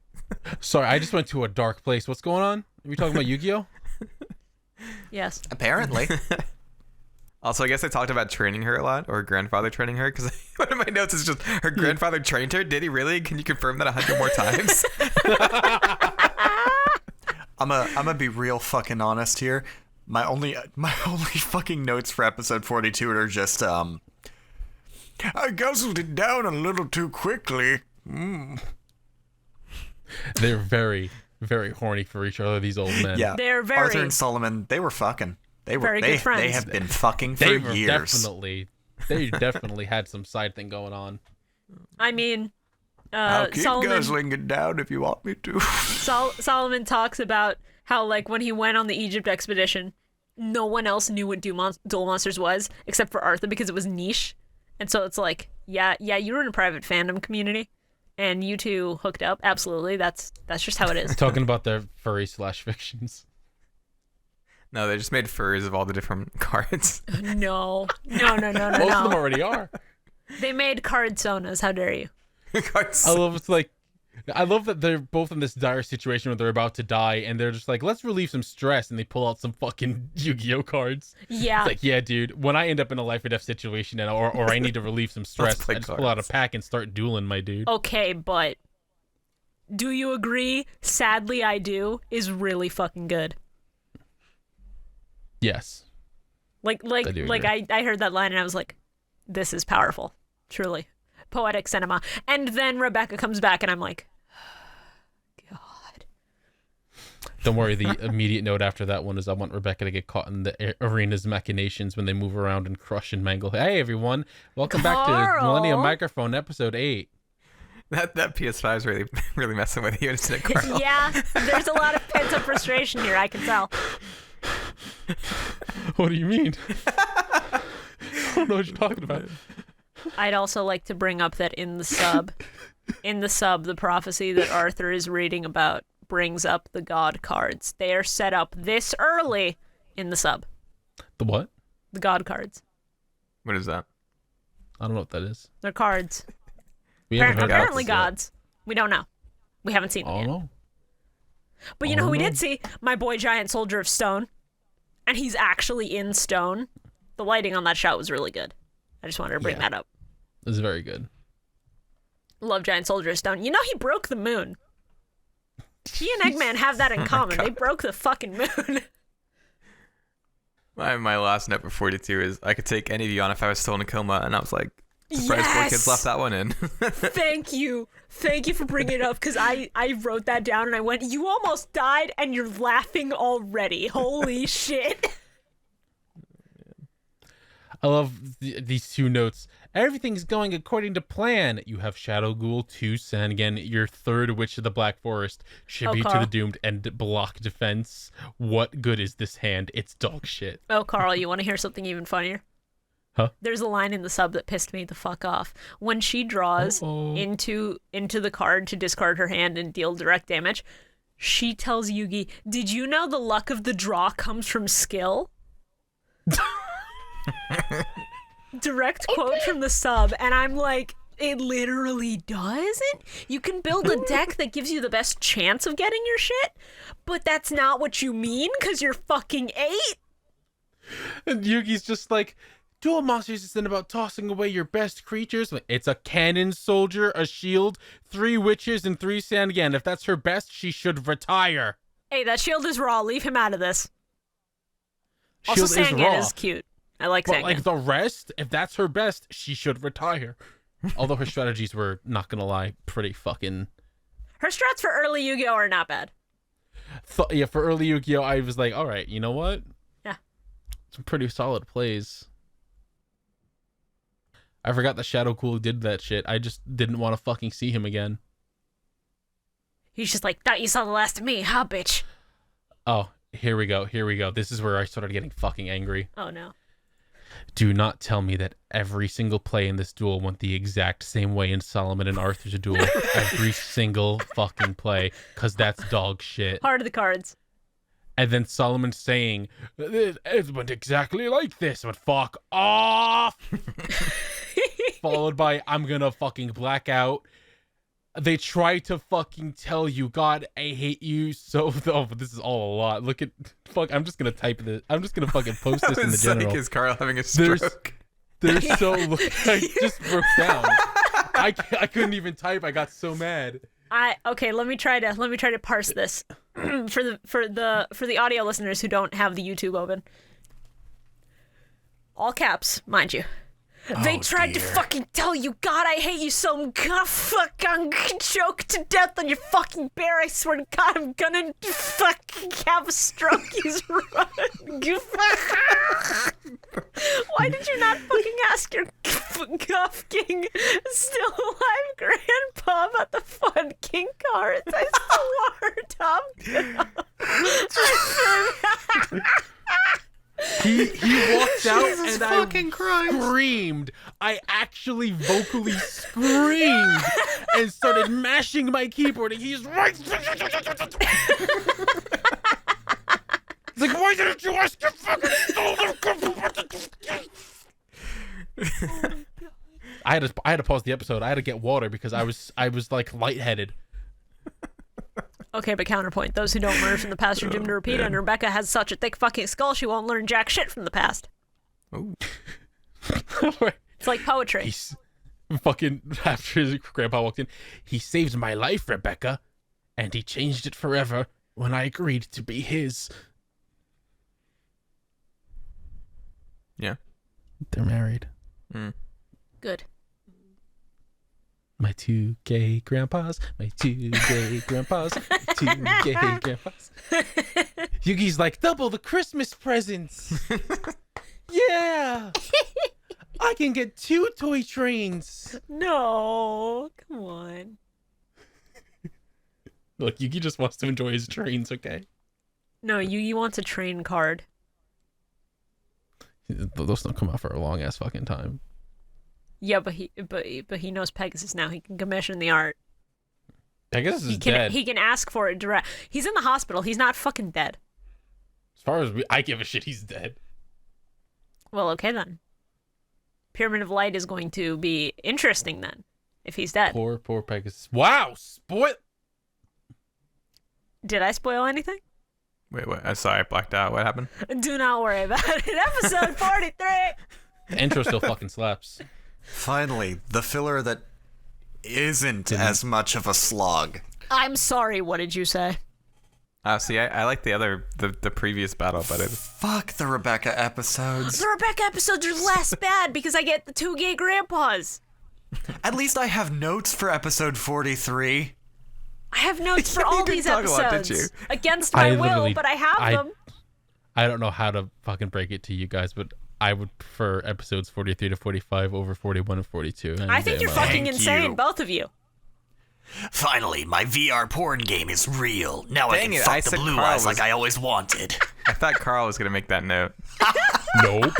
Sorry, I just went to a dark place. What's going on? Are we talking about Yu-Gi-Oh? Yes. Apparently. Also, I guess I talked about training her a lot, or her grandfather training her, because one of my notes is just, her grandfather trained her? Did he really? Can you confirm that 100 more times? I'm gonna be real fucking honest here. My only fucking notes for episode 42 are just, I guzzled it down a little too quickly. They're very, very horny for each other, these old men. Yeah. They're very... Arthur and Solomon, they were fucking. They were very good friends. They have been fucking for years. They definitely had some side thing going on. I mean, I'll keep guzzling it down if you want me to. Solomon talks about how like when he went on the Egypt expedition, no one else knew what Duel Monsters was except for Arthur because it was niche. And so it's like, yeah, you were in a private fandom community and you two hooked up. Absolutely. That's just how it is. Talking about their furry/fictions. No, they just made furs of all the different cards. No. Most of them already are. They made card sonas. How dare you? I love that they're both in this dire situation where they're about to die, and they're just like, let's relieve some stress, and they pull out some fucking Yu-Gi-Oh cards. Yeah. It's like, yeah, dude, when I end up in a life or death situation or I need to relieve some stress, I just pull out a pack and start dueling, my dude. Okay, but do you agree? Sadly, I do is really fucking good. Yes. I heard that line and I was like, this is powerful. Truly. Poetic cinema. And then Rebecca comes back and I'm like, God. Don't worry, the immediate note after that one is I want Rebecca to get caught in the arena's machinations when they move around and crush and mangle. Hey, everyone. Welcome back to Millennium Microphone, episode 8. That PS5 is really messing with you, isn't it, Carl? Yeah, there's a lot of pent-up frustration here, I can tell. What do you mean? I don't know what you're talking about. I'd also like to bring up that in the sub, the prophecy that Arthur is reading about brings up the god cards. They are set up this early in the sub. The what? The god cards. What is that? I don't know what that is. They're cards. Apparently gods. We don't know. We haven't seen them yet. Know. But you know who we did see? My boy Giant Soldier of Stone. And he's actually in stone. The lighting on that shot was really good. I just wanted to bring that up. It was very good. Love Giant Soldier of Stone. You know he broke the moon. He and Eggman have that in common. They broke the fucking moon. My last note for 42 is I could take any of you on if I was still in a coma, and I was like, surprised poor kids left that one in. Thank you for bringing it up, because I wrote that down and I went, you almost died and you're laughing already. Holy shit. I love these two notes. Everything's going according to plan. You have Shadow Ghoul, 2 Sangan, your 3rd Witch of the Black Forest, Shibu to the Doomed, and Block Defense. What good is this hand? It's dog shit. Oh, Carl, you want to hear something even funnier? Huh? There's a line in the sub that pissed me the fuck off. When she draws into the card to discard her hand and deal direct damage, she tells Yugi, did you know the luck of the draw comes from skill? Direct quote from the sub, and I'm like, it literally doesn't? You can build a deck that gives you the best chance of getting your shit, but that's not what you mean because you're fucking 8? And Yugi's just like, Duel Monsters isn't about tossing away your best creatures. It's a cannon soldier, a shield, 3 witches, and 3 Sangan. If that's her best, she should retire. Hey, that shield is raw. Leave him out of this. Shield also, Sangan is cute. I like Sangan. But like the rest, if that's her best, she should retire. Although her strategies were, not gonna lie, pretty fucking... Her strats for early Yu-Gi-Oh! Are not bad. Yeah, for early Yu-Gi-Oh! I was like, alright, you know what? Yeah. Some pretty solid plays. I forgot that Shadow Cool did that shit. I just didn't want to fucking see him again. He's just like, thought you saw the last of me, huh, bitch? Oh, here we go. This is where I started getting fucking angry. Oh, no. Do not tell me that every single play in this duel went the exact same way in Solomon and Arthur's duel. Every single fucking play, because that's dog shit. Heart of the cards. And then Solomon saying, it went exactly like this, but fuck off! Followed by, I'm gonna fucking black out. They try to fucking tell you, God, I hate you so... Oh, but this is all a lot. Look at... Fuck, I'm just gonna type this. I'm just gonna fucking post this in the general. Is Carl having a stroke? There's so... I just broke down. I couldn't even type. I got so mad. Okay, let me try to parse this for the audio listeners who don't have the YouTube open. All caps, mind you. They tried to fucking tell you, God, I hate you so I'm gonna fucking choke to death on your fucking bear. I swear to God, I'm gonna fucking have a stroke. He's running. Why did you not fucking ask your King still alive grandpa about the Fun King cards? I swore, Tom. He walked out Jesus and fucking I Christ. screamed. I actually vocally screamed and started mashing my keyboard. And he's right. He's like, why didn't you ask your fucking I had to pause the episode. I had to get water because I was like lightheaded. Okay, but counterpoint. Those who don't learn from the past are doomed to repeat, and Rebecca has such a thick fucking skull she won't learn jack shit from the past. Ooh. It's like poetry. He's fucking, after his grandpa walked in, he saved my life, Rebecca, and he changed it forever when I agreed to be his. Yeah. They're married. Good. My two gay grandpas, my two gay grandpas, my two gay grandpas. Yugi's like, double the Christmas presents. Yeah. I can get 2 toy trains. No, come on. Look, Yugi just wants to enjoy his trains, okay? No, Yugi wants a train card. Those don't come out for a long ass fucking time. Yeah, but he knows Pegasus now. He can commission the art. Pegasus is dead. He can ask for it direct. He's in the hospital. He's not fucking dead. As far as I give a shit, he's dead. Well, okay then. Pyramid of Light is going to be interesting then, if he's dead. Poor Pegasus. Wow, spoil. Did I spoil anything? Wait, what? Sorry, I blacked out. What happened? Do not worry about it. Episode 43! The intro still fucking slaps. Finally, the filler that isn't as much of a slog. I'm sorry, what did you say? See, I like the previous battle better. Fuck the Rebecca episodes. The Rebecca episodes are less bad because I get the 2 gay grandpas. At least I have notes for episode 43. I have notes for You all didn't these talk a lot, did episodes. you? Against my will, but I have them. I don't know how to fucking break it to you guys, but I would prefer episodes 43 to 45 over 41 and 42. I think you're fucking Thank insane, you. both of you. Finally, my VR porn game is real. Now Dang I can it, fuck I the said blue Carl eyes was- like I always wanted. I thought Carl was gonna make that note. Nope.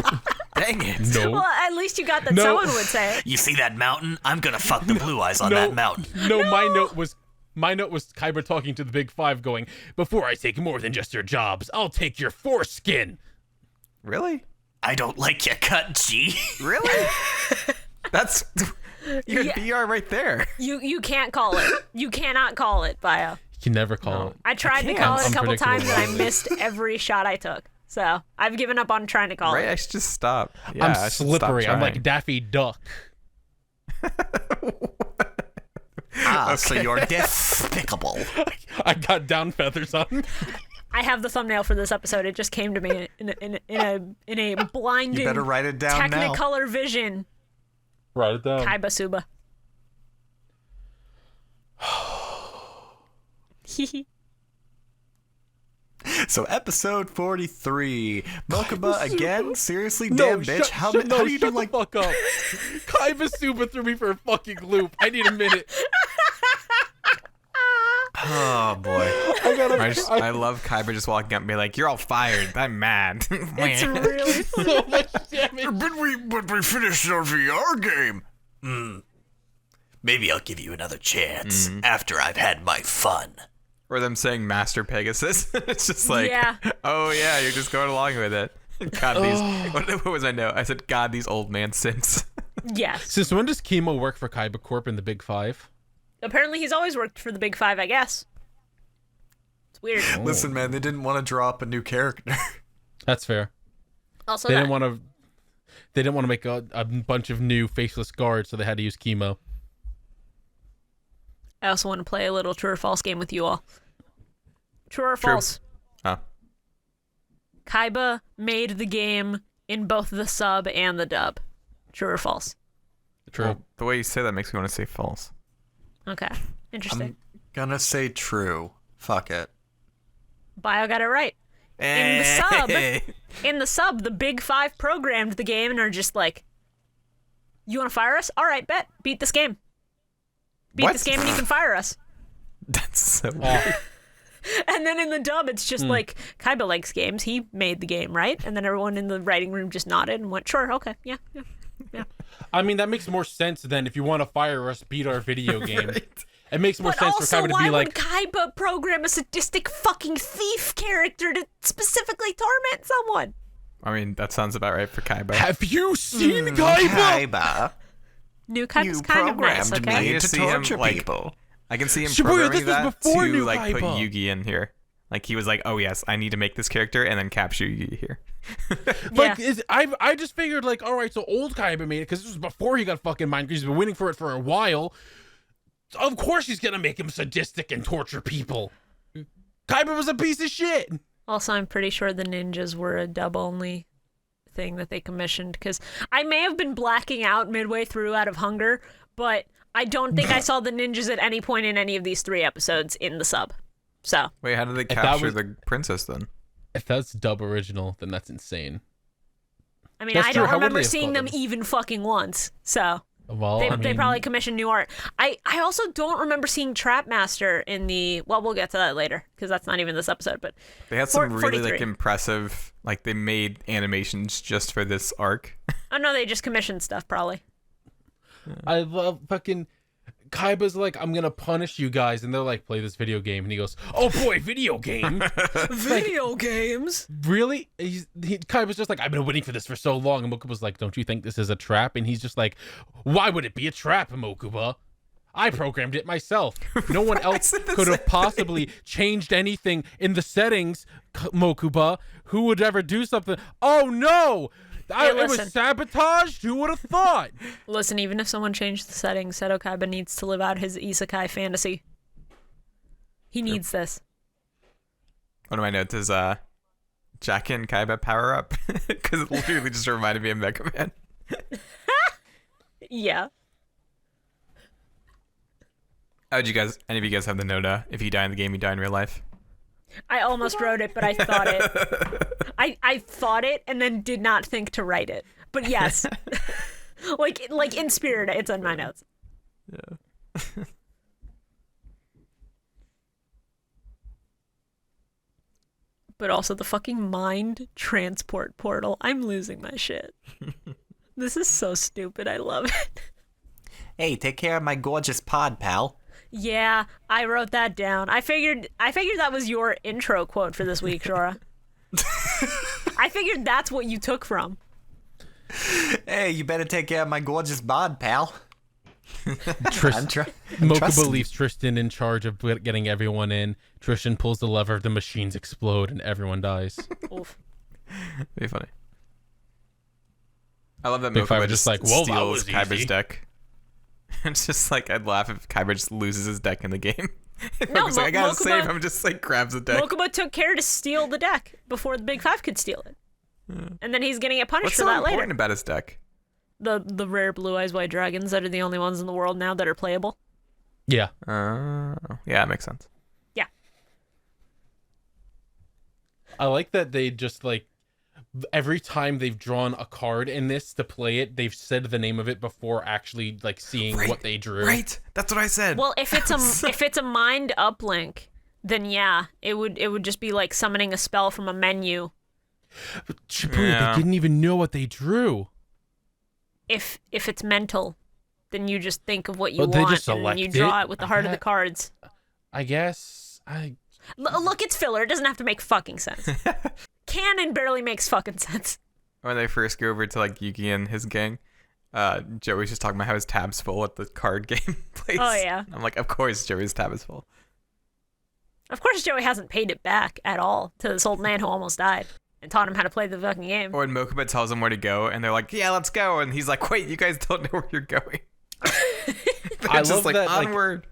Dang it. Nope. Well, at least you got that No. someone would say it. You see that mountain? I'm gonna fuck the blue eyes on No. that mountain. No, my note was Kaiba talking to the Big Five going, before I take more than just your jobs, I'll take your foreskin. Really? I don't like your cut, G. Really? That's you had Yeah. VR right there. You can't call it. You cannot call it, Bio. You can never call it. I tried to can't. call it a couple Unpredictable times and I violence. missed every shot I took. So I've given up on trying to call Right? it. I should just stop. Yeah, I'm I should stop slippery. I'm like trying. Daffy Duck. So you're despicable. I got down feathers on me. I have the thumbnail for this episode. It just came to me in a blinding You better write it down now. Technicolor vision. Write it down. KaibaSuba. So episode 43. Mokuba again? Seriously? No, Damn, bitch. How do you do shut like... the fuck up. KaibaSuba threw me for a fucking loop. I need a minute. Oh, boy. I love Kaiba just walking up and be like, "You're all fired. I'm mad." It's really So much damage. But we finished our VR game. Maybe I'll give you another chance after I've had my fun. Or them saying Master Pegasus. It's just like, Yeah. oh yeah, you're just going along with it. God, these. What was I know? I said, God, these old man synths. yes. Since when does Chemo work for Kaiba Corp in the Big Five? Apparently he's always worked for the Big Five, I guess. It's weird. Listen, man, they didn't want to drop a new character. That's fair. Also, They that, didn't want to. They didn't want to make a bunch of new faceless guards, so they had to use Chemo. I also want to play a little true or false game with you all. True or false? Oh. Kaiba made the game in both the sub and the dub. True or false? True. Well, the way you say that makes me want to say false. Okay. Interesting. I'm gonna say true. Fuck it. Bio got it right. In the sub, the Big Five programmed the game and are just like, you want to fire us? All right, bet. Beat this game. Beat What? this game and you can fire us. That's so weird. And then in the dub, it's just like, Kaiba likes games. He made the game, right? And then everyone in the writing room just nodded and went, sure, okay, yeah. I mean, that makes more sense than if you want to fire us, beat our video game. Right. It makes more sense for Kaiba to be why like... would Kaiba program a sadistic fucking thief character to specifically torment someone? I mean, that sounds about right for Kaiba. Have you seen Kaiba? New Kaiba's kind of nice, programmed okay? me can to see him, torture like- people. I can see him Shibuya, programming this was that before to New like put Kaiba. Yugi in here. Like he was like, oh yes, I need to make this character and then capture Yugi here. Like, I just figured, like, all right, so old Kaiba made it because this was before he got fucking mined because he's been waiting for it for a while. Of course he's gonna make him sadistic and torture people. Kaiba was a piece of shit. Also, I'm pretty sure the ninjas were a dub-only thing that they commissioned, because I may have been blacking out midway through out of hunger, but I don't think I saw the ninjas at any point in any of these 3 episodes in the sub. So. Wait, how did they that capture was- the princess then? If that's dub original, then that's insane. I mean, That's I true. don't How would remember they have seeing called them them? even fucking once, so. Well, They probably commissioned new art. I also don't remember seeing Trapmaster in the... Well, we'll get to that later, because that's not even this episode, but... They had some really 43. like impressive, like they made animations just for this arc. Oh, no, they just commissioned stuff, probably. I love fucking... Kaiba's like, I'm gonna punish you guys, and they're like, play this video game, and he goes, oh boy, video game? Video games? Really? Kaiba's just like, I've been waiting for this for so long, and Mokuba's like, don't you think this is a trap? And he's just like, why would it be a trap, Mokuba? I programmed it myself. No one else could have possibly changed anything in the settings, Mokuba. Who would ever do something? Oh no! It was listen. sabotaged? Who would have thought? Listen, even if someone changed the settings, Seto Kaiba needs to live out his isekai fantasy. He needs this. One of my notes is Jack and Kaiba power up because it literally just reminded me of Mega Man. Yeah. Oh, did you guys? Any of you guys have the note? If you die in the game, you die in real life. I almost wrote it, but I thought it. I thought it and then did not think to write it. But yes. like in spirit, it's on my notes. Yeah. But also the fucking mind transport portal. I'm losing my shit. This is so stupid. I love it. Hey, take care of my gorgeous pod, pal. Yeah, I wrote that down. I figured that was your intro quote for this week, Shora. I figured that's what you took from. Hey, you better take care of my gorgeous bod, pal. Mokuba leaves Tristan in charge of getting everyone in. Tristan pulls the lever, the machines explode, and everyone dies. Oof. Be funny. I love that Big Five Mokuba was just just like, "Whoa, that steals was Kaiba's easy." deck. It's just like I'd laugh if Kaiba just loses his deck in the game. No, Mokuba's like, I gotta Mokuba- save him. Just like grabs the deck. Mokuba took care to steal the deck before the Big Five could steal it. And then he's gonna get punished What's for so that important later. about his deck? The rare blue eyes white dragons that are the only ones in the world now that are playable. Yeah. Yeah, that makes sense. Yeah. I like that they just like every time they've drawn a card in this to play it, they've said the name of it before actually like seeing what they drew. Right, that's what I said. Well, if it's a mind uplink, then yeah, it would just be like summoning a spell from a menu. Shibuya, Yeah. they didn't even know what they drew. If it's mental, then you just think of what you But they want just and then you select draw it? it with the heart of the cards. I guess Look, it's filler. It doesn't have to make fucking sense. Canon barely makes fucking sense. When they first go over to like Yugi and his gang, Joey's just talking about how his tab's full at the card game place. Oh, yeah. I'm like, of course Joey's tab is full. Of course, Joey hasn't paid it back at all to this old man who almost died and taught him how to play the fucking game. Or when Mokuba tells him where to go, and they're like, yeah, let's go. And he's like, wait, you guys don't know where you're going. They're I just love like, that, like, onward.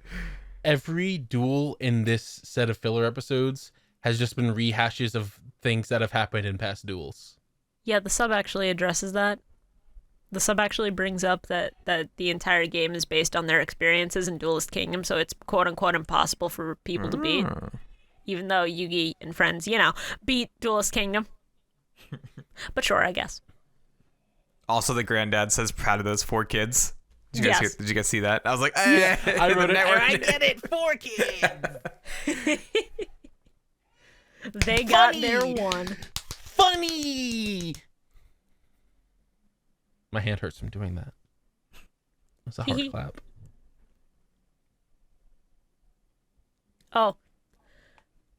every duel in this set of filler episodes has just been rehashes of things that have happened in past duels. Yeah, the sub actually addresses that. The sub actually brings up that the entire game is based on their experiences in Duelist Kingdom, so it's quote-unquote impossible for people to beat. Even though Yugi and friends, beat Duelist Kingdom. But sure, I guess. Also, the granddad says proud of those 4 kids. Did you guys, Yes. did you guys see that? I was like, hey, I wrote the it. network I did. get it, 4 kids. They got their one. Funny. My hand hurts from doing that. It's a hard clap. Oh.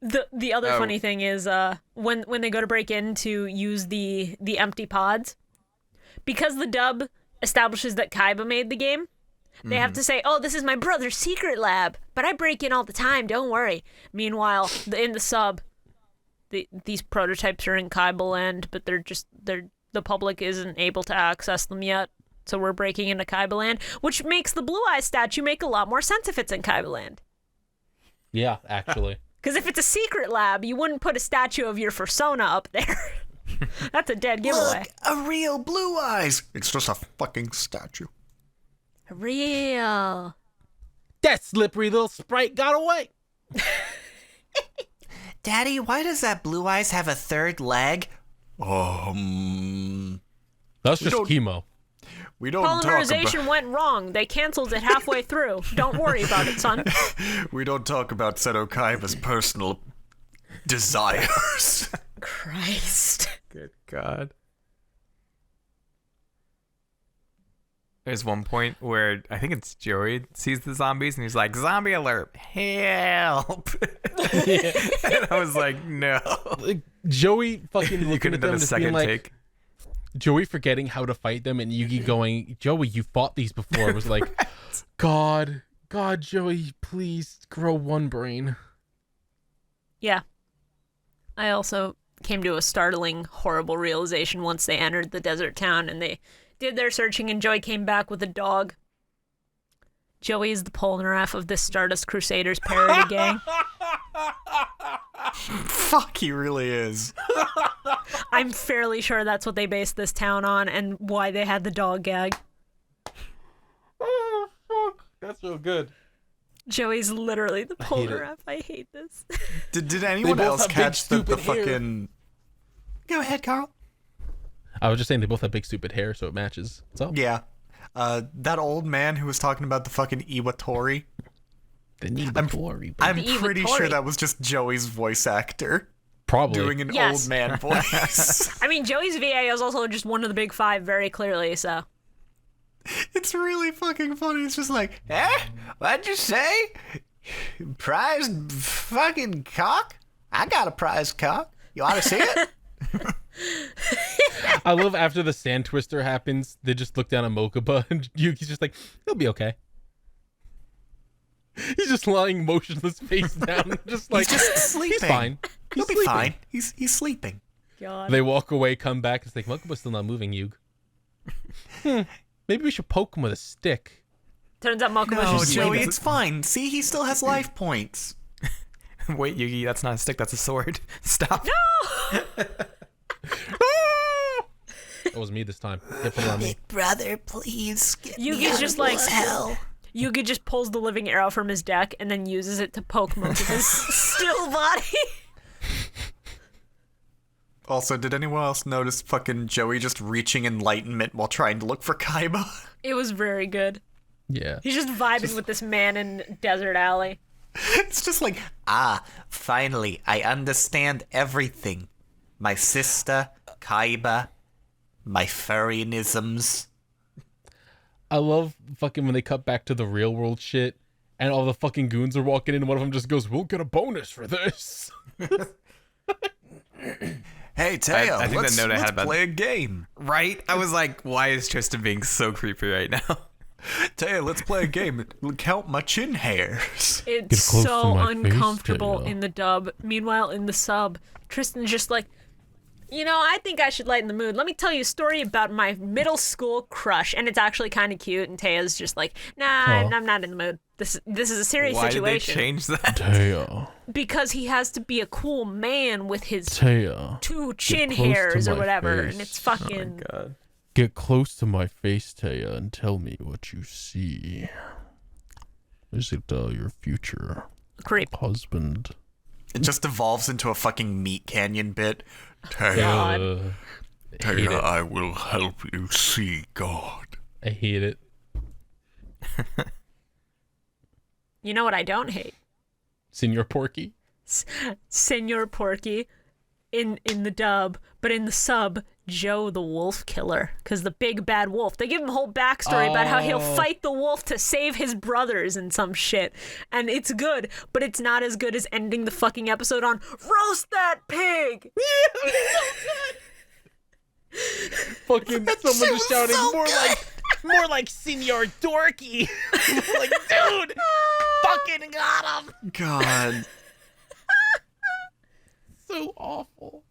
The other funny thing is when they go to break in to use the empty pods, because the dub establishes that Kaiba made the game, they have to say, "Oh, this is my brother's secret lab, but I break in all the time, don't worry." Meanwhile, in the sub, these prototypes are in Kaiba land, but the public isn't able to access them yet. So we're breaking into Kaiba land, which makes the Blue Eye statue make a lot more sense if it's in Kaiba land. Yeah, actually. Because if it's a secret lab, you wouldn't put a statue of your persona up there. That's a dead giveaway. Look, a real Blue Eyes. It's just a fucking statue. Real. That slippery little sprite got away. Daddy, why does that Blue Eyes have a third leg? That's just chemo. We don't talk about... Polymerization went wrong. They canceled it halfway through. Don't worry about it, son. We don't talk about ShibuyaKaiba's personal desires. Christ. Good God. There's one point where I think it's Joey sees the zombies and he's like, "Zombie alert, help." And I was like, no. Like, Joey fucking You looking could at have them done a and just being second like, take. Joey forgetting how to fight them and Yugi going, "Joey, you fought these before." It was like, God, Joey, please grow one brain. Yeah. I also came to a startling, horrible realization once they entered the desert town and they did their searching and Joey came back with a dog. Joey is the Polnareff of this Stardust Crusaders parody gang. Fuck, he really is. I'm fairly sure that's what they based this town on and why they had the dog gag. Oh, fuck. That's so good. Joey's literally the Polnareff. I hate this. Did anyone both else have big, catch the stupid hair. fucking... Go ahead, Carl. I was just saying they both have big stupid hair, so it matches. So Yeah. That old man who was talking about the fucking Iwatori. I'm pretty sure that was just Joey's voice actor probably doing an Yes. old man voice. I mean, Joey's VA is also just one of the big five very clearly, so. It's really fucking funny. It's just like, what'd you say? Prized fucking cock? I got a prized cock. You ought to see it. I love after the sand twister happens, they just look down at Mokuba and Yuki's just like, he'll be okay. He's just lying motionless face down, just like, He's just sleeping. He's fine. He'll be sleeping. fine. He's sleeping. God. They walk away, come back, it's like, Mokuba's still not moving, Yug. Maybe we should poke him with a stick. Turns out Mokuba's No, just Joey, sleeping. it's fine. See, he still has life points. Wait, Yugi, that's not a stick, that's a sword. Stop. No! That was me this time. Hit it on me. Brother, please get me Yugi's out just of like, hell. Yugi just pulls the living arrow from his deck and then uses it to poke Mokuba's still body. Also, did anyone else notice fucking Joey just reaching enlightenment while trying to look for Kaiba? It was very good. Yeah. He's just vibing with this man in Desert Alley. It's just like, Finally, I understand everything. My sister, Kaiba, my furryisms. I love fucking when they cut back to the real world shit and all the fucking goons are walking in and one of them just goes, "We'll get a bonus for this." hey, Teo, I think let's, the note I had let's about- play a game. Right? I was like, why is Tristan being so creepy right now? Teo, let's play a game. Count my chin hairs. It's close to so my face, uncomfortable Taya. in the dub. Meanwhile, in the sub, Tristan's just like, I think I should lighten the mood. Let me tell you a story about my middle school crush. And it's actually kind of cute. And Taya's just like, nah, I'm not in the mood. This is a serious Why did they situation. change that? Taya. Because he has to be a cool man with his Taya. 2 chin close to hairs or my whatever. face. And it's Oh fucking... my god. Get close to my face, Taya, and tell me what you see. Is it your future creep. husband? It just evolves into a fucking meat canyon bit. God. I hate it. I will help you see God. I hate it. You know what I don't hate? Senor Porky? Senor Porky in the dub, but in the sub, Joe the Wolf Killer, because the big bad wolf. They give him a whole backstory about how he'll fight the wolf to save his brothers and some shit. And it's good, but it's not as good as ending the fucking episode on roast that pig. Fucking someone is shouting more like Senor Dorky. Like, dude, fucking got him. God. So awful.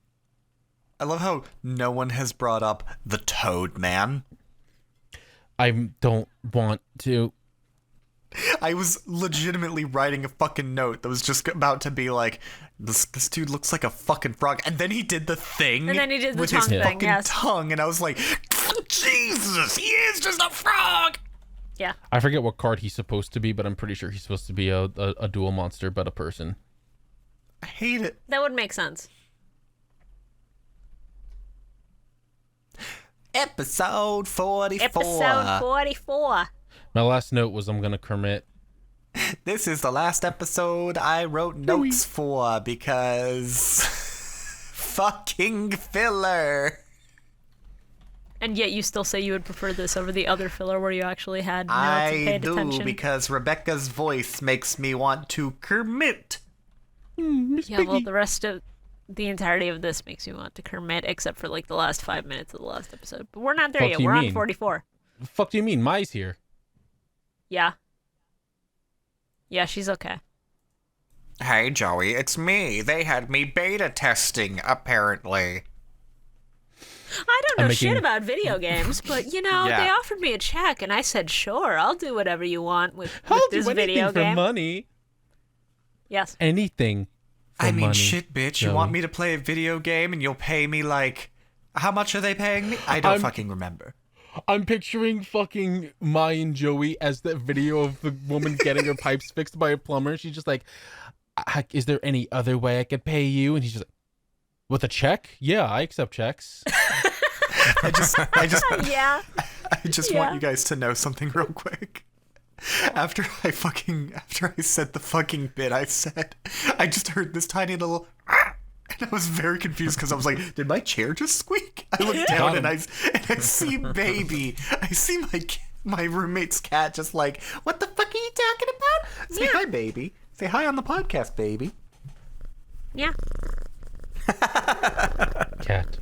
I love how no one has brought up the Toad Man. I don't want to. I was legitimately writing a fucking note that was just about to be like, this dude looks like a fucking frog. And then he did the thing. And then he did the with tongue his thing, fucking yes. tongue. And I was like, Jesus, he is just a frog. Yeah. I forget what card he's supposed to be, but I'm pretty sure he's supposed to be a dual monster, but a person. I hate it. That would make sense. Episode 44. Episode 44. My last note was I'm gonna Kermit. This is the last episode I wrote notes for because fucking filler. And yet you still say you would prefer this over the other filler where you actually had notes and I paid do attention. because Rebecca's voice makes me want to Kermit. Yeah, well, the rest of the entirety of this makes you want to Kermit, except for like the last 5 minutes of the last episode. But we're not there Fuck yet. do you We're on mean? 44. The fuck do you mean? Mai's here. Yeah. Yeah, she's okay. Hey, Joey, it's me. They had me beta testing, apparently. I don't know I'm shit making- about video games, but you know, Yeah. they offered me a check, and I said, sure, I'll do whatever you want with I'll this do anything video for game. money. Yes. Anything. For I mean, money, shit, bitch. You Joey. want me to play a video game and you'll pay me like... How much are they paying me? I don't fucking remember. I'm picturing fucking Mai and Joey as that video of the woman getting her pipes fixed by a plumber. She's just like, is there any other way I could pay you? And he's just like, with a check? Yeah, I accept checks. I Yeah. just want you guys to know something real quick. After I said the fucking bit I said, I just heard this tiny little... And I was very confused because I was like, did my chair just squeak? I look down and I see baby. I see my roommate's cat just like, what the fuck are you talking about? Say hi, baby. Say hi on the podcast, baby. Yeah. Cat.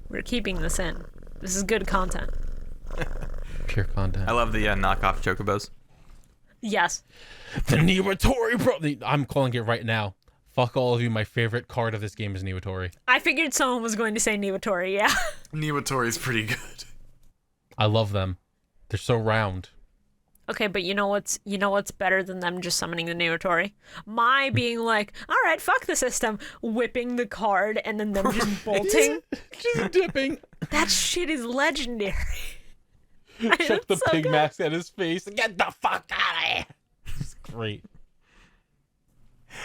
We're keeping this in. This is good content. Pure content. I love the knockoff chocobos. Yes. The Niwatori, bro. I'm calling it right now. Fuck all of you. My favorite card of this game is Niwatori. I figured someone was going to say Niwatori, yeah. Niwatori's pretty good. I love them. They're so round. Okay, but you know what's better than them just summoning the Niwatori? My being like, all right, fuck the system, whipping the card, and then them just bolting. Just dipping. That shit is legendary. Chuck the so pig good. mask at his face. Get the fuck out of here. It's great.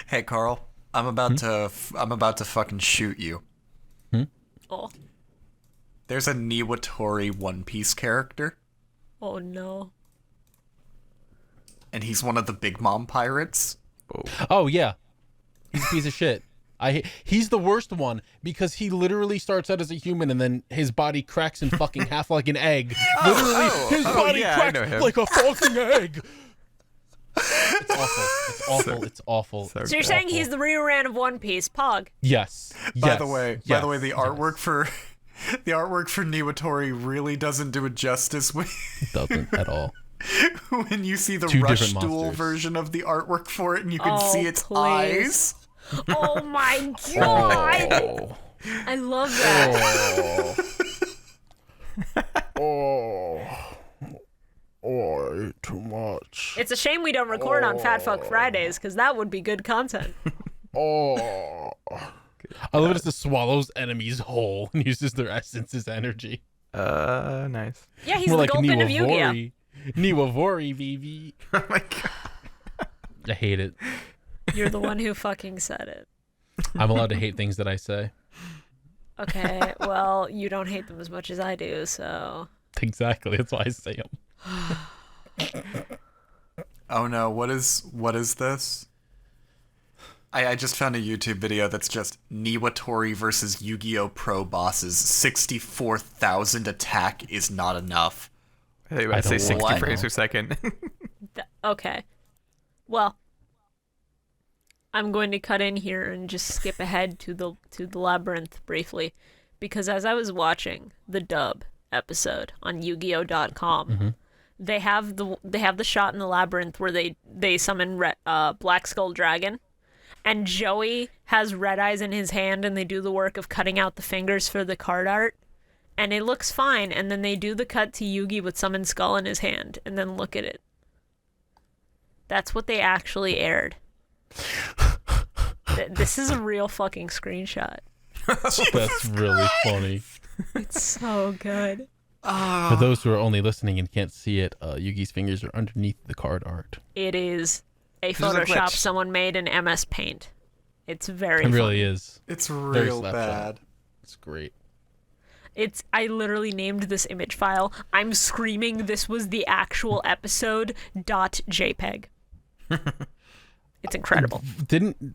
Hey, Carl. I'm about to fucking shoot you. Oh. There's a Niwatori One Piece character, Oh no. and he's one of the Big Mom pirates. Oh yeah, he's a piece of shit. He's the worst one because he literally starts out as a human and then his body cracks in fucking half like an egg. Literally, his body yeah, I know cracks him. like a fucking egg. It's awful. It's awful. It's awful. So So you're saying he's the Rioran of One Piece, Pog? Yes. By the way, the Yes. artwork for Niwatori really doesn't do it justice when Doesn't at all. when you see the Two Rush different Duel monsters. version of the artwork for it, and you can Oh, see its please. eyes. Oh my god! Oh. I love that. Oh, I ate too much. It's a shame we don't record on Fat Fuck Fridays, because that would be good content. Oh. I love it as the swallows enemies whole and uses their essence as energy. Nice. Yeah, he's More the like Gulpin of Yu-Gi-Oh! Niwavori, VV. Oh my god. I hate it. You're the one who fucking said it. I'm allowed to hate things that I say. Okay, well, you don't hate them as much as I do, so... Exactly. That's why I say them. Oh no! What is this? I just found a YouTube video that's just Niwatori versus Yu-Gi-Oh! Pro bosses. 64,000 attack is not enough. Hey, I say 60 what? frames per second. Okay. Well, I'm going to cut in here and just skip ahead to the labyrinth briefly, because as I was watching the dub episode on yugioh.com, they have the shot in the labyrinth where they summon Black Skull Dragon, and Joey has red eyes in his hand, and they do the work of cutting out the fingers for the card art, and it looks fine, and then they do the cut to Yugi with Summon Skull in his hand, and then look at it. That's what they actually aired. This is a real fucking screenshot. That's really funny. It's so good. For those who are only listening and can't see it, Yugi's fingers are underneath the card art. It is a a Photoshop glitch. someone made in MS Paint. It's very It funny. really is. It's Very real Slapshot. bad. It's great. I literally named this image file. I'm screaming this was the actual episode .jpeg. It's incredible.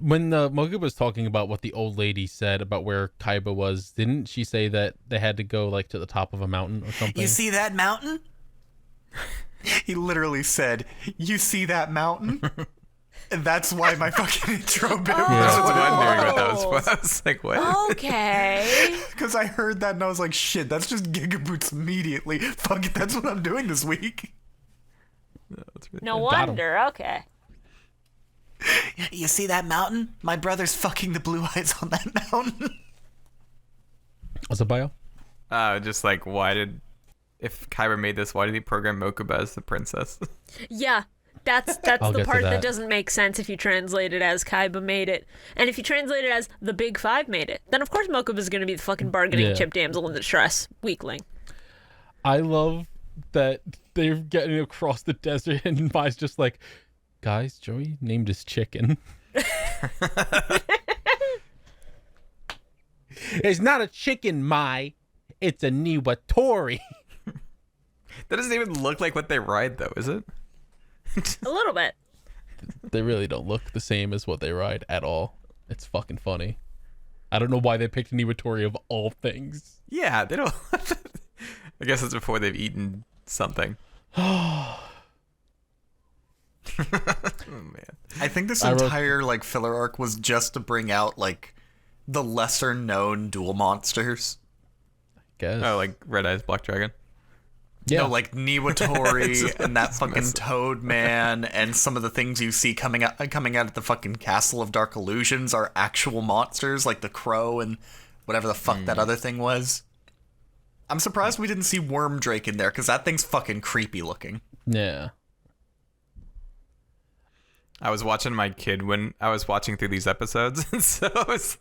When Moga was talking about what the old lady said about where Kaiba was, didn't she say that they had to go like to the top of a mountain or something? You see that mountain? He literally said, "You see that mountain?" And that's why my fucking intro bit I was was what it wondering what that was. was for. I was like, what? Okay. Because I heard that and I was like, shit, that's just Gigaboots immediately. Fuck it, that's what I'm doing this week. No Got 'em. wonder. Okay. You see that mountain? My brother's fucking the blue eyes on that mountain. What's a bio? Just like, if Kaiba made this, why did he program Mokuba as the princess? Yeah. That's I'll the get to part that that. doesn't make sense if you translate it as Kaiba made it. And if you translate it as the Big Five made it, then of course Mokuba's going to be the fucking bargaining Yeah. chip damsel in distress weakling. I love that they're getting across the desert and Mai's just like, guys, Joey named his chicken. It's not a chicken, Mai. It's a Niwatori. That doesn't even look like what they ride, though, is it? A little bit. They really don't look the same as what they ride at all. It's fucking funny. I don't know why they picked Niwatori of all things. Yeah, they don't. I guess it's before they've eaten something. Oh man. I think this I wrote- entire like filler arc was just to bring out like the lesser known duel monsters. Guess. Oh, like Red Eyes Black Dragon. yeah. No, like Niwatori It's- and that it's fucking messy. Toad Man and some of the things you see coming out at the fucking Castle of Dark Illusions are actual monsters, like the Crow and whatever the fuck that other thing was. I'm surprised we didn't see Worm Drake in there, because that thing's fucking creepy looking. Yeah. I was watching my kid when I was watching through these episodes, and so it was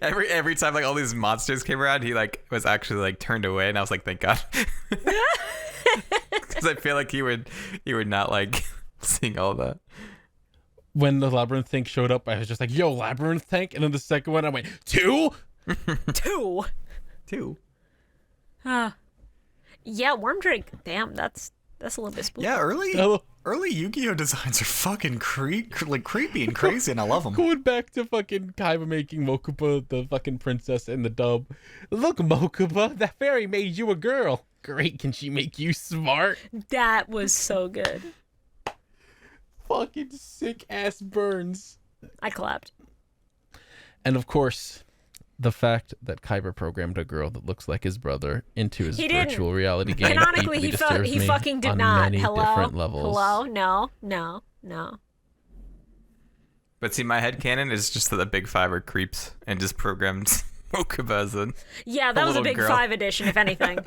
every time like all these monsters came around, he like was actually like turned away, and I was like, thank God, because I feel like he would not like seeing all that. When the Labyrinth Tank showed up, I was just like, yo, Labyrinth Tank? And then the second one, I went, 2? Two. Yeah, Worm Drake. Damn, that's a little bit spooky. Yeah, Oh. early Yu-Gi-Oh designs are fucking creepy and crazy, and I love them. Going back to fucking Kaiba making Mokuba the fucking princess in the dub. Look, Mokuba, that fairy made you a girl. Great, can she make you smart? That was so good. Fucking sick ass burns. I clapped. And of course, the fact that Kaiba programmed a girl that looks like his brother into his He didn't. virtual reality game Canonically, deeply he disturbs me fucking did on not. many Hello? different levels. Hello? No. But see, my headcanon is just that the Big Five are creeps and just programmed Mokuba as a Yeah, that was a little Big girl. Five edition, if anything.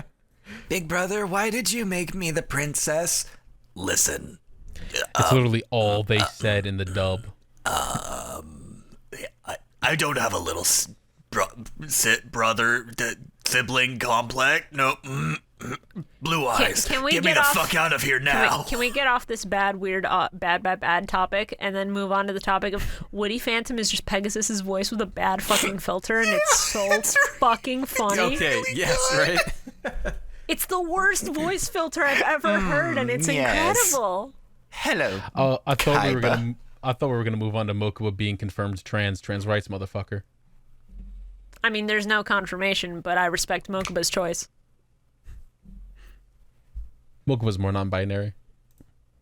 Big brother, why did you make me the princess? Listen, It's literally all they said in the dub. I don't have a little brother sibling complex. No, blue eyes. can we Get me get the off- fuck out of here now. Can we get off this bad, weird, bad topic and then move on to the topic of Woody Phantom is just Pegasus's voice with a bad fucking filter, and it's so fucking funny. Okay, yes, right. It's the worst voice filter I've ever heard, and it's yes. incredible. Hello. I thought we were Kaiba. I thought we were gonna move on to Mokuba being confirmed trans rights motherfucker. I mean, there's no confirmation, but I respect Mokuba's choice. Mokuba's more non-binary.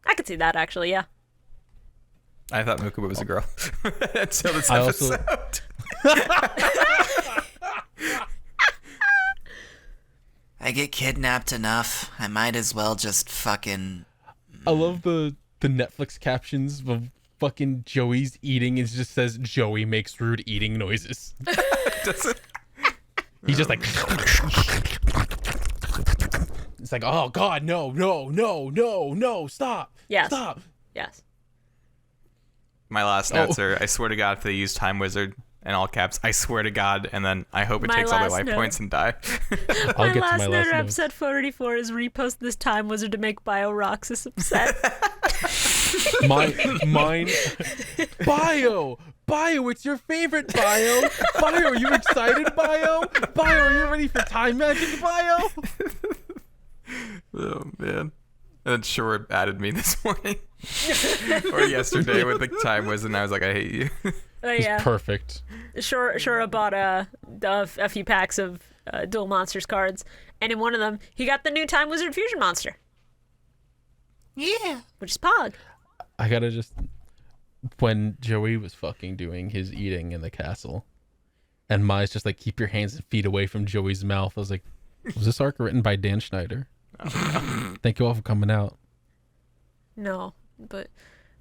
I could see that, actually, yeah. I thought Mokuba was a girl until this I also- episode. I get kidnapped enough. I might as well just fucking. I love the Netflix captions of fucking Joey's eating. It just says Joey makes rude eating noises. Does it? He's just like. It's like, oh god, no, stop. Yes. Stop. Yes. My last notes are, I swear to God, if they use Time Wizard in all caps, I swear to God, and then I hope it My takes all their last life note. points and die. I'll My get to last my note last of note. episode 44 is repost this Time Wizard to make Bio-Roxas upset. Mine. Bio, it's your favorite Bio. Bio, are you excited, Bio? Bio, are you ready for time magic, Bio? Oh, man. And then Shore added me this morning. Or yesterday with the Time Wizard, and I was like, I hate you. Oh, yeah. Perfect. Shura bought a few packs of Dual Monsters cards, and in one of them, he got the new Time Wizard Fusion Monster. Yeah. Which is Pog. I gotta just... When Joey was fucking doing his eating in the castle, and Mai's just like, keep your hands and feet away from Joey's mouth, I was like, was this arc written by Dan Schneider? Thank you all for coming out. No, but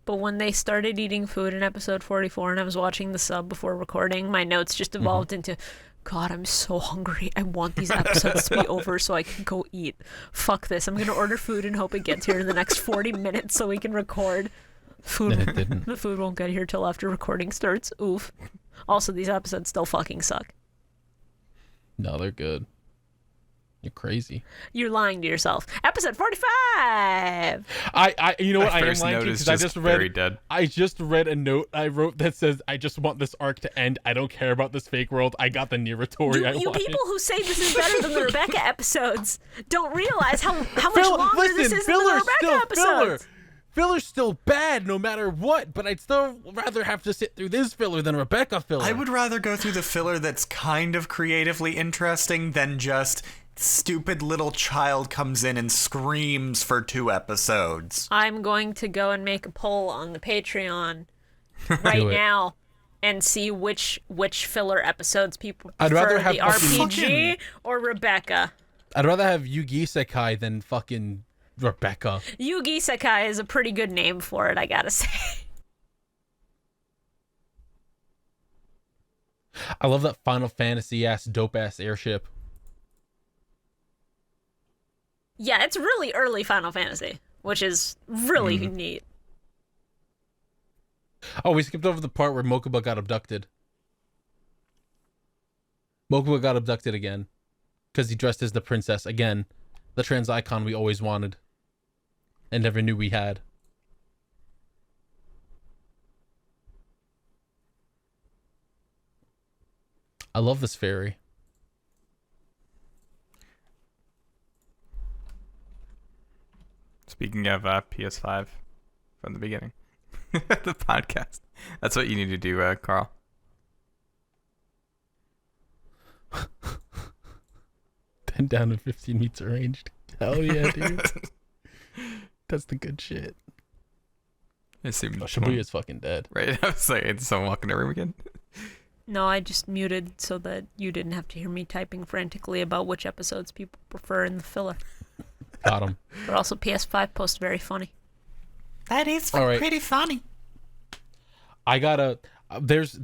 when they started eating food in episode 44 and I was watching the sub before recording, my notes just evolved into, God, I'm so hungry. I want these episodes to be over so I can go eat. Fuck this. I'm going to order food and hope it gets here in the next 40 minutes so we can record. And it didn't. The food won't get here till after recording starts. Oof. Also, these episodes still fucking suck. No, they're good. You're crazy. You're lying to yourself. Episode 45! I you know what? My I am first lying note to you is because I just just very read. dead. I just read a note I wrote that says, "I just want this arc to end. I don't care about this fake world. I got the Niratori I You wanted." people who say this is better than the Rebecca episodes don't realize how much Fill- longer listen, this is than the filler's Rebecca still episodes. Filler's still bad no matter what, but I'd still rather have to sit through this filler than Rebecca filler. I would rather go through the filler that's kind of creatively interesting than just stupid little child comes in and screams for 2 episodes. I'm going to go and make a poll on the Patreon right Do it. now and see which filler episodes people I'd prefer, rather have the fucking- RPG or Rebecca. I'd rather have Yugi Sekai than fucking Rebecca. Yugi Sekai is a pretty good name for it, I gotta say. I love that Final Fantasy ass dope ass airship. Yeah, it's really early Final Fantasy, which is really neat. Oh, we skipped over the part where Mokuba got abducted. Mokuba got abducted again because he dressed as the princess again, the trans icon we always wanted and never knew we had. I love this fairy. Speaking of PS5 from the beginning, the podcast. That's what you need to do, Carl. 10 down and 15 meets arranged. Hell yeah, dude. That's the good shit. I assume Shibuya's fucking dead. right. I was like, is someone walking in the room again? No, I just muted so that you didn't have to hear me typing frantically about which episodes people prefer in the filler. Got him. But also PS5 post very funny. That is All right. pretty funny. I gotta. There's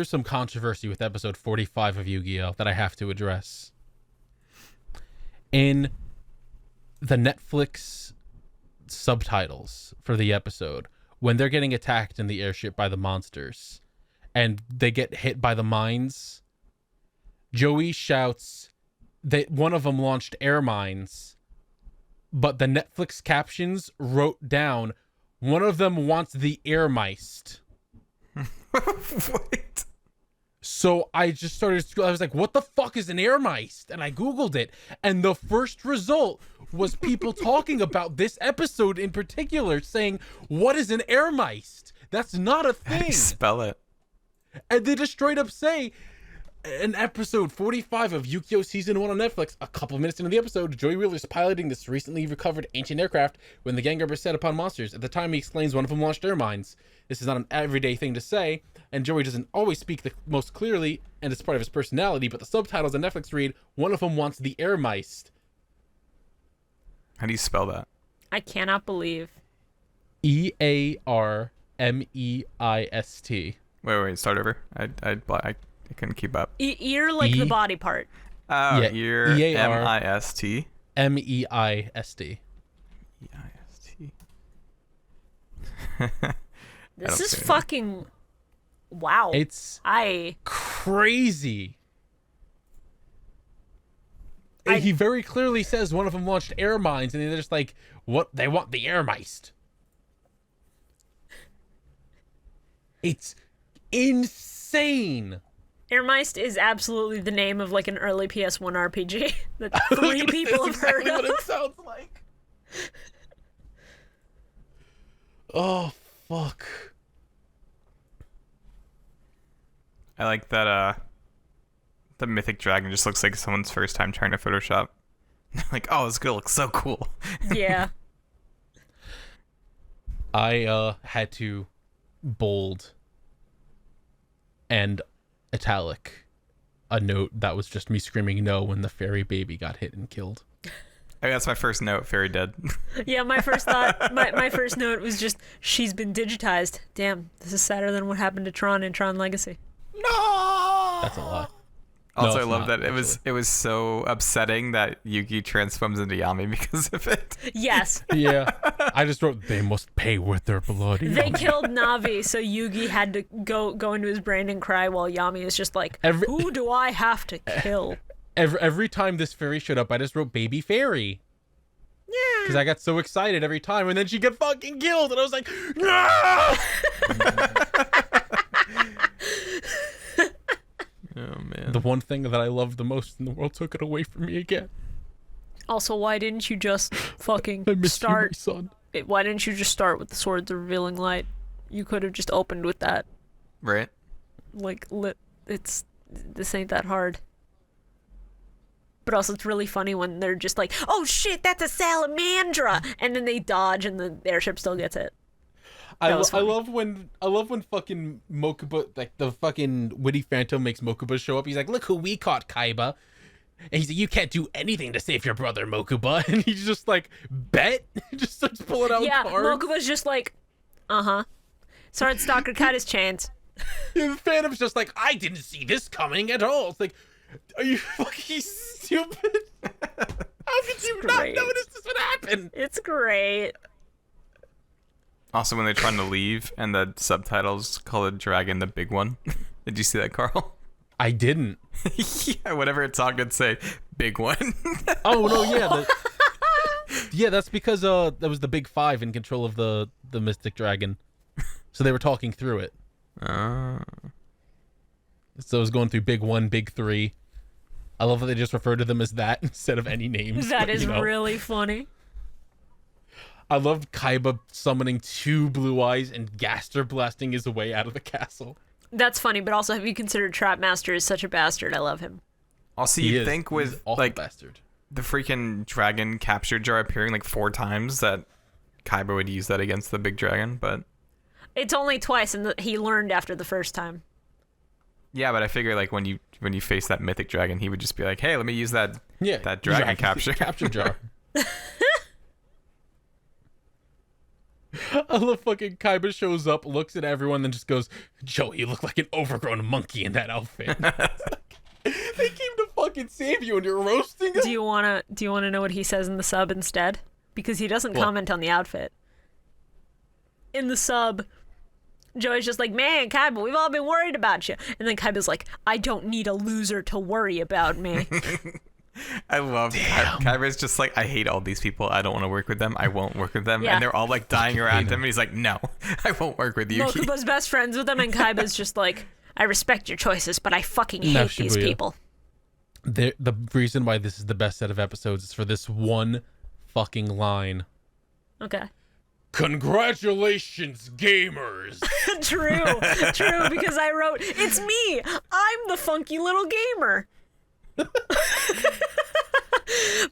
some controversy with episode 45 of Yu-Gi-Oh that I have to address. In the Netflix subtitles for the episode, when they're getting attacked in the airship by the monsters, and they get hit by the mines, Joey shouts that one of them launched air mines, but the Netflix captions wrote down one of them wants the Airmeist. Wait. So I was like, what the fuck is an Airmeist? And I Googled it. And the first result was people talking about this episode in particular, saying, what is an Airmeist? That's not a How do you thing. spell it? And they just straight up say, in episode 45 of Yugioh Season 1 on Netflix, a couple of minutes into the episode, Joey Wheeler is piloting this recently recovered ancient aircraft when the gang members set upon monsters. At the time, he explains one of them launched air mines. This is not an everyday thing to say, and Joey doesn't always speak the most clearly, and it's part of his personality, but the subtitles on Netflix read, one of them wants the air meist. How do you spell that? I cannot believe. EARMEIST. Wait, start over. I couldn't keep up. Ear like the body part. Oh, Yeah, ear, EAR. M-I-S-T. MEIST. E-I-S-T. This is see it. fucking... Wow. It's I... crazy. And he very clearly says one of them launched air mines, and they're just like, what? They want the air meist. It's insane. Airmeist is absolutely the name of like an early PS1 RPG that 3 people have heard exactly what of. it sounds like. Oh, fuck. I like that the mythic dragon just looks like someone's first time trying to Photoshop. Like, oh, this girl looks so cool. Yeah. I had to bold and italic a note that was just me screaming no when the fairy baby got hit and killed. I mean, that's my first note, fairy dead. Yeah, my first thought, my first note was just, she's been digitized. Damn, this is sadder than what happened to Tron in Tron Legacy. No. That's a lot. Also, No, I it's love not, that actually. it was so upsetting that Yugi transforms into Yami because of it. Yes. Yeah. I just wrote, they must pay with their blood. They killed Navi, so Yugi had to go into his brain and cry while Yami is just like, who do I have to kill? Every time this fairy showed up, I just wrote baby fairy. Yeah. Because I got so excited every time, and then she got fucking killed, and I was like, no! Oh man. The one thing that I loved the most in the world took it away from me again. Also, why didn't you just fucking I miss start? you, my son. Why didn't you just start with the Swords of Revealing Light? You could have just opened with that. Right? Like, this ain't that hard. But also, it's really funny when they're just like, "Oh shit, that's a salamandra," and then they dodge, and the airship still gets hit. I love when fucking Mokuba, like the fucking witty phantom, makes Mokuba show up. He's like, "Look who we caught, Kaiba," and he's like, "You can't do anything to save your brother, Mokuba," and he's just like, "Bet," he just starts pulling out Yeah, cards. Mokuba's just like, Sword Stalker cut his chance. And the Phantom's just like, "I didn't see this coming at all." It's like, are you fucking stupid? How could you not great. notice this would happen? It's great. Also, when they're trying to leave and the subtitles call the dragon the big one. Did you see that, Carl? I didn't. Yeah, whatever it's talking, it'd say big one. Oh no, yeah, yeah. That's because that was the big 5 in control of the Mystic Dragon, so they were talking through it. So it was going through big 1, big 3. I love that they just refer to them as that instead of any names. That but, is you know. really funny. I loved Kaiba summoning 2 blue eyes and Gaster blasting his way out of the castle. That's funny, but also, have you considered Trapmaster is such a bastard? I love him. Also, He you'd is. think He's with an awful like bastard. the freaking dragon capture jar appearing like 4 times that Kaiba would use that against the big dragon, but It's only twice, and he learned after the first time. yeah, but I figure like when you face that mythic dragon, he would just be like, "Hey, let me use that Yeah, that dragon capture." capture jar. I love fucking Kaiba shows up, looks at everyone, then just goes, "Joey, you look like an overgrown monkey in that outfit." They came to fucking save you and you're roasting them? Do you wanna know what he says in the sub instead? Because he doesn't comment on the outfit. In the sub, Joey's just like, "Man, Kaiba, we've all been worried about you." And then Kaiba's like, "I don't need a loser to worry about me." I love Kaiba's just like, "I hate all these people. I don't want to work with them. I won't work with them." Yeah. And they're all like dying around him, and he's like, "No, I won't work with you." Mokuba's best friends with him, and Kaiba's just like, "I respect your choices, but I fucking hate No, these Shibuya. people." The reason why this is the best set of episodes is for this one fucking line. Okay. Congratulations, gamers. True, because I wrote, it's me, I'm the funky little gamer.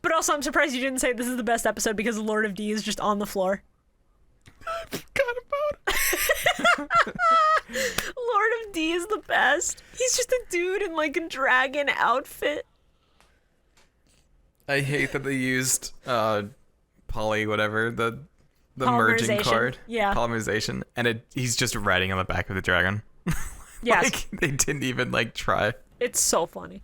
But also, I'm surprised you didn't say this is the best episode because Lord of D is just on the floor. I forgot about it. Lord of D is the best. He's just a dude in like a dragon outfit. I hate that they used poly whatever the merging card. Yeah. Polymerization. And he's just riding on the back of the dragon. Yes. Like they didn't even like try. It's so funny.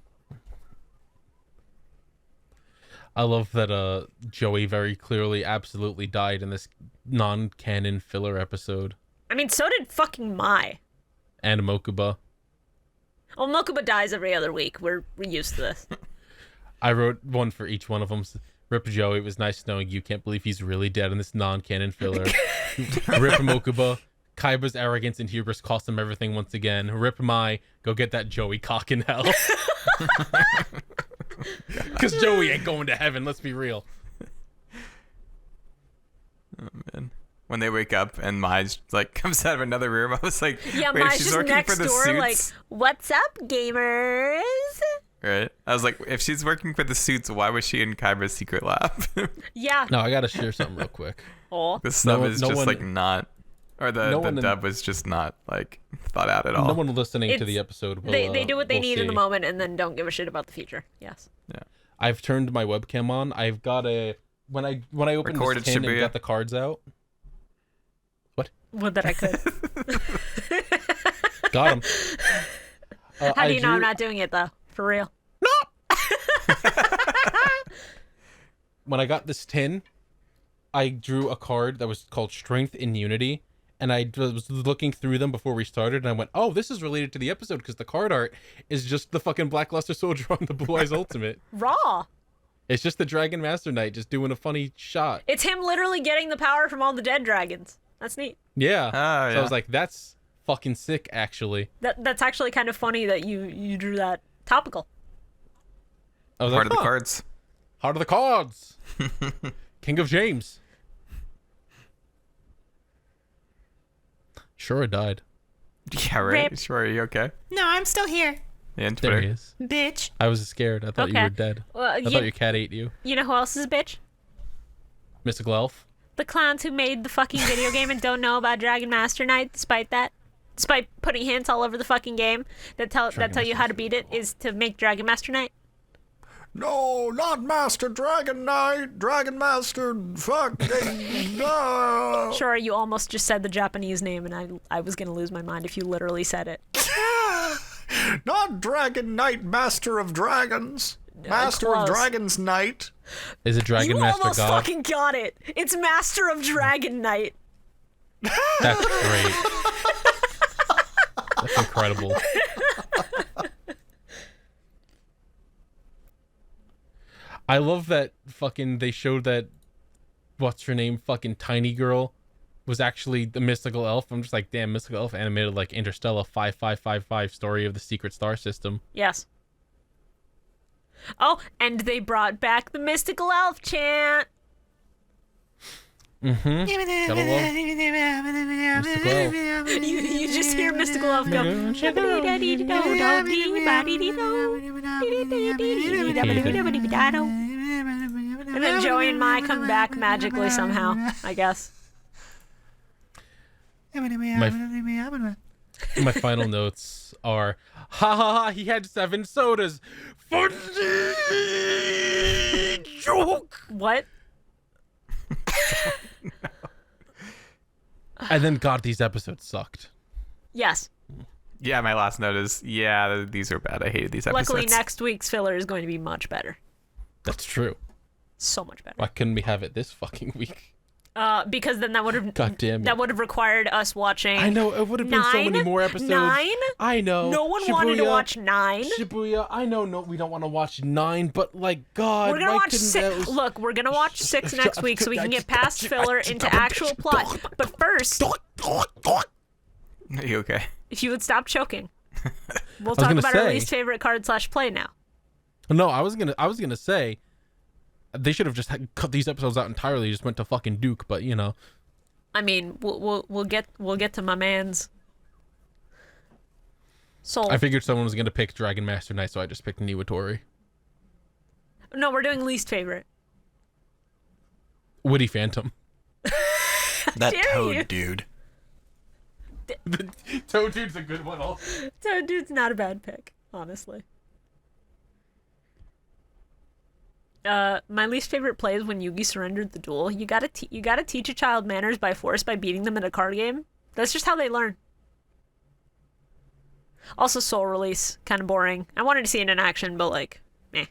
I love that Joey very clearly absolutely died in this non-canon filler episode. I mean, so did fucking Mai. And Mokuba. Well, Mokuba dies every other week. We're used to this. I wrote one for each one of them. Rip Joey, it was nice knowing you. Can't believe he's really dead in this non-canon filler. Rip Mokuba, Kaiba's arrogance and hubris cost him everything once again. Rip Mai, go get that Joey cock in hell. Because Joey ain't going to heaven, let's be real. Oh man. When they wake up and Mai's like comes out of another room, I was like, yeah, wait, Mai's she's just working next for the door suits? like, what's up, gamers? Right? I was like, if she's working for the suits, why was she in Kaiba's secret lab? Yeah. No, I gotta share something real quick. Oh. The sub is no just one- like not, or the dub was just not like thought out at all. No one listening to It's- the episode will, They do what they will need in the see. moment and then don't give a shit about the future. Yes. Yeah. I've turned my webcam on. I've got when I opened Recorded this tin and Shibuya. got the cards out. What that I could. Got him. How do you know I'm not doing it though? For real. When I got this tin, I drew a card that was called Strength in Unity, and I was looking through them before we started, and I went, oh, this is related to the episode, because the card art is just the fucking Blackluster Soldier on the Blue Eyes Ultimate. Raw. It's just the Dragon Master Knight just doing a funny shot. It's him literally getting the power from all the dead dragons. That's neat. Yeah. Oh, So I yeah. was like, that's fucking sick, actually. That's actually kind of funny that you drew that topical. I was Part like, of the huh, cards. Heart of the Cards. King of James. Shura died. Yeah, right. Rip. Sure, are you okay? No, I'm still here, Yeah, There he Twitter. is. bitch. I was scared. I thought you Okay. were dead. Well, I thought your cat ate you. you know who else is a bitch? Mystical Elf. The clowns who made the fucking video game and don't know about Dragon Master Knight, despite putting hints all over the fucking game that tell you how to beat it, is to make Dragon Master Knight. No, not Master Dragon Knight, Dragon Master fucking no. Sure, you almost just said the Japanese name, and I was gonna lose my mind if you literally said it. Not Dragon Knight, Master of Dragons. Master close. of Dragons Knight. Is it Dragon You Master almost God? fucking got it. It's Master of Dragon Knight. That's great. That's incredible. I love that fucking they showed that what's her name fucking tiny girl was actually the mystical elf. I'm just like, damn, mystical elf animated like Interstellar 5555 story of the secret star system. Yes. Oh, and they brought back the mystical elf chant. Gotta love mystical elf. You just hear mystical elf go. And then Joey and Mai come back magically somehow, I guess. My final notes are, ha ha ha, he had 7 sodas. Funny joke. What? And then, God, these episodes sucked. Yes. Yeah, my last note is, yeah, these are bad. I hated these episodes. Luckily, next week's filler is going to be much better. That's true. So much better. Why couldn't we have it this fucking week? Because then that would have God damn it. that would have required us watching. I know, it would have been so many more episodes. 9? I know. No one wanted to Shibuya, watch 9. Shibuya, I know, no, we don't want to watch 9, but like, God, We're gonna why watch couldn't 6. those- Look, we're gonna watch 6 next week so we can get past filler into actual plot. But first, Are you okay? if you would stop choking, we'll was talk gonna about our say- least favorite card/play now. No, I was gonna say, they should have just cut these episodes out entirely, just went to fucking Duke, but you know. I mean, we'll get to my man's Soul. I figured someone was gonna pick Dragon Master Knight, so I just picked Niwatori. No, we're doing least favorite. Woody Phantom. That dare Toad you. dude. The Toad Dude's a good one also. Toad Dude's not a bad pick, honestly. My least favorite play is when Yugi surrendered the duel. You gotta teach a child manners by force by beating them in a card game. That's just how they learn. Also, Soul Release, kind of boring. I wanted to see it in action, but like, meh.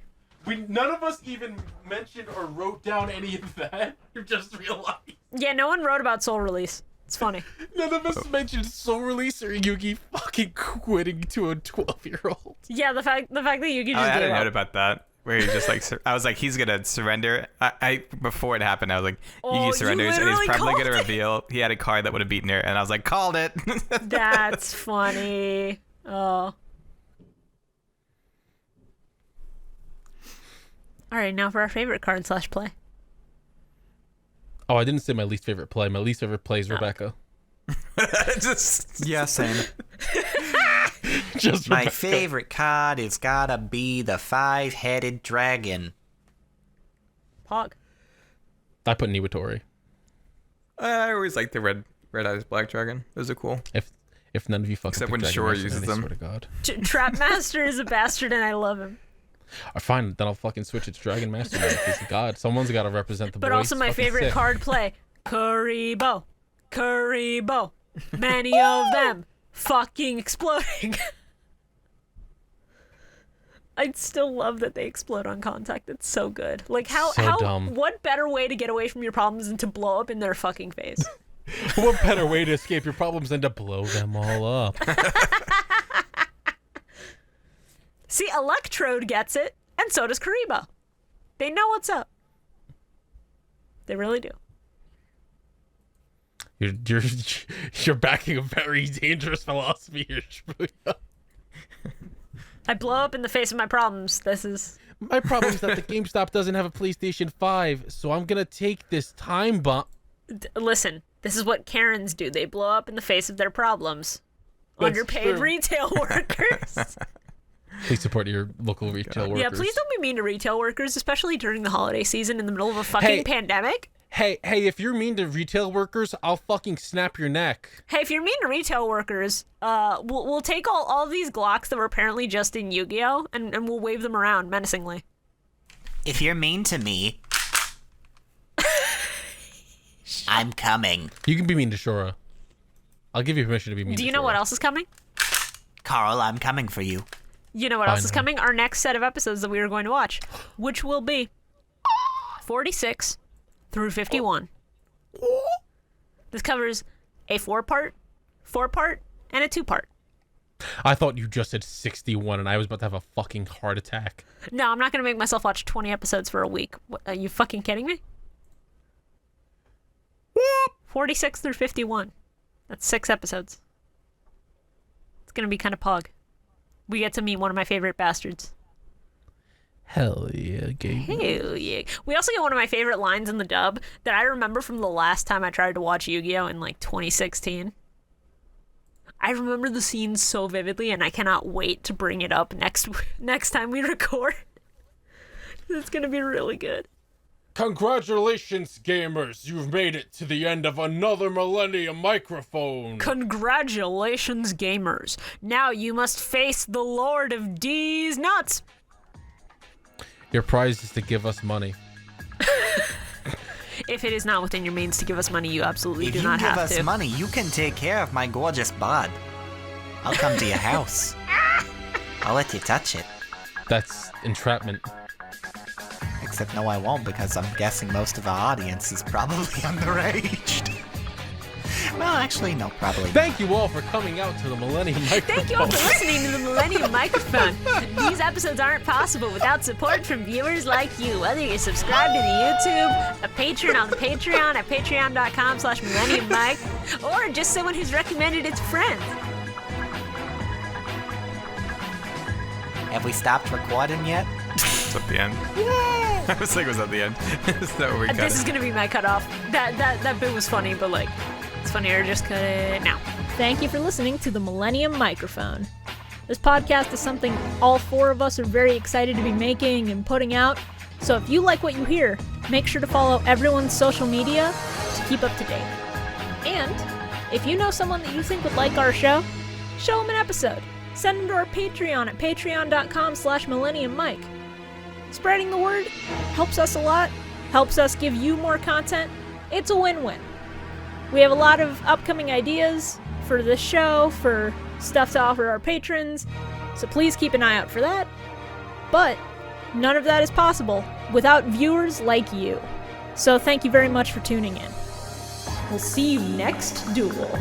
None of us even mentioned or wrote down any of that. You just realized. Yeah, no one wrote about Soul Release. It's funny. None of us mentioned Soul Release or Yugi fucking quitting to a 12-year-old. Yeah, the fact that Yugi just I had gave a note up. about that. Where he just like, I was like, he's gonna surrender. I before it happened, I was like, Yugi you surrenders, and he's literally probably called gonna it. reveal he had a card that would have beaten her, and I was like, called it. That's funny. Oh. Alright, now for our favorite card / play. Oh, I didn't say my least favorite play. My least favorite play is Rebecca. Just Yeah, same. Just My Rebecca. favorite card is gotta be the 5-headed dragon. Pog. I put Niwatori. I always liked the red eyes black dragon. Those are cool. If none of you fucking Except pick when Dragon Shore Master uses Knight, I them. swear to God. Trap Master is a bastard and I love him. Fine, then I'll fucking switch it to Dragon Master Knight. Because God, someone's got to represent the But boys. also my Fucking favorite sick. card play. Kuribo. Kuribo. Many of them fucking exploding. I still love that they explode on contact. It's so good. Like how dumb. what better way to get away from your problems than to blow up in their fucking face? What better way to escape your problems than to blow them all up? See, Electrode gets it, and so does Kuribo. They know what's up. They really do. You're backing a very dangerous philosophy here, Shibuya. I blow up in the face of my problems. This is... My problem is that the GameStop doesn't have a PlayStation 5, so I'm gonna take this time bomb. Listen, this is what Karens do. They blow up in the face of their problems. That's Underpaid true. retail workers. Please support your local retail workers. Yeah, please don't be mean to retail workers, especially during the holiday season in the middle of a fucking pandemic. Hey, if you're mean to retail workers, I'll fucking snap your neck. Hey, if you're mean to retail workers, we'll take all these Glocks that were apparently just in Yu-Gi-Oh! And we'll wave them around menacingly. If you're mean to me, I'm coming. You can be mean to Shora. I'll give you permission to be mean to Do you Shora. know what else is coming? Carl, I'm coming for you. You know what else I is know. coming? Our next set of episodes that we are going to watch, which will be 46 through 51. This covers a 4-part, and a 2-part. I thought you just said 61 and I was about to have a fucking heart attack. No, I'm not going to make myself watch 20 episodes for a week. What, are you fucking kidding me? 46 through 51. That's 6 episodes. It's going to be kind of pog. We get to meet one of my favorite bastards. Hell yeah, Gabe. Hell yeah. We also get one of my favorite lines in the dub that I remember from the last time I tried to watch Yu-Gi-Oh! In like 2016. I remember the scene so vividly and I cannot wait to bring it up next time we record. It's going to be really good. Congratulations, gamers! You've made it to the end of another Millennium Microphone! Congratulations, gamers. Now you must face the Lord of D's nuts. Your prize is to give us money. If it is not within your means to give us money, you absolutely If do you not give have us to. money, you can take care of my gorgeous bod. I'll come to your house. I'll let you touch it. That's entrapment. Except no, I won't, because I'm guessing most of our audience is probably underaged. Well, actually, no, probably not. Thank you all for coming out to the Millennium Microphone. Thank you all for listening to the Millennium Microphone. These episodes aren't possible without support from viewers like you. Whether you're subscribed to the YouTube, a patron on the Patreon at patreon.com/MillenniumMic, or just someone who's recommended it to friends. Have we stopped recording yet? It's at the end. Yay! I was like, was that the end? Is that where we cut This it? is gonna be my cutoff. That bit was funny, but like, it's funnier to just cut it now. Thank you for listening to the Millennium Microphone. This podcast is something all four of us are very excited to be making and putting out. So if you like what you hear, make sure to follow everyone's social media to keep up to date. And if you know someone that you think would like our show them an episode. Send them to our Patreon at patreon.com/millenniummike. Spreading the word helps us a lot, helps us give you more content. It's a win-win. We have a lot of upcoming ideas for this show, for stuff to offer our patrons, so please keep an eye out for that. But none of that is possible without viewers like you. So thank you very much for tuning in. We'll see you next duel.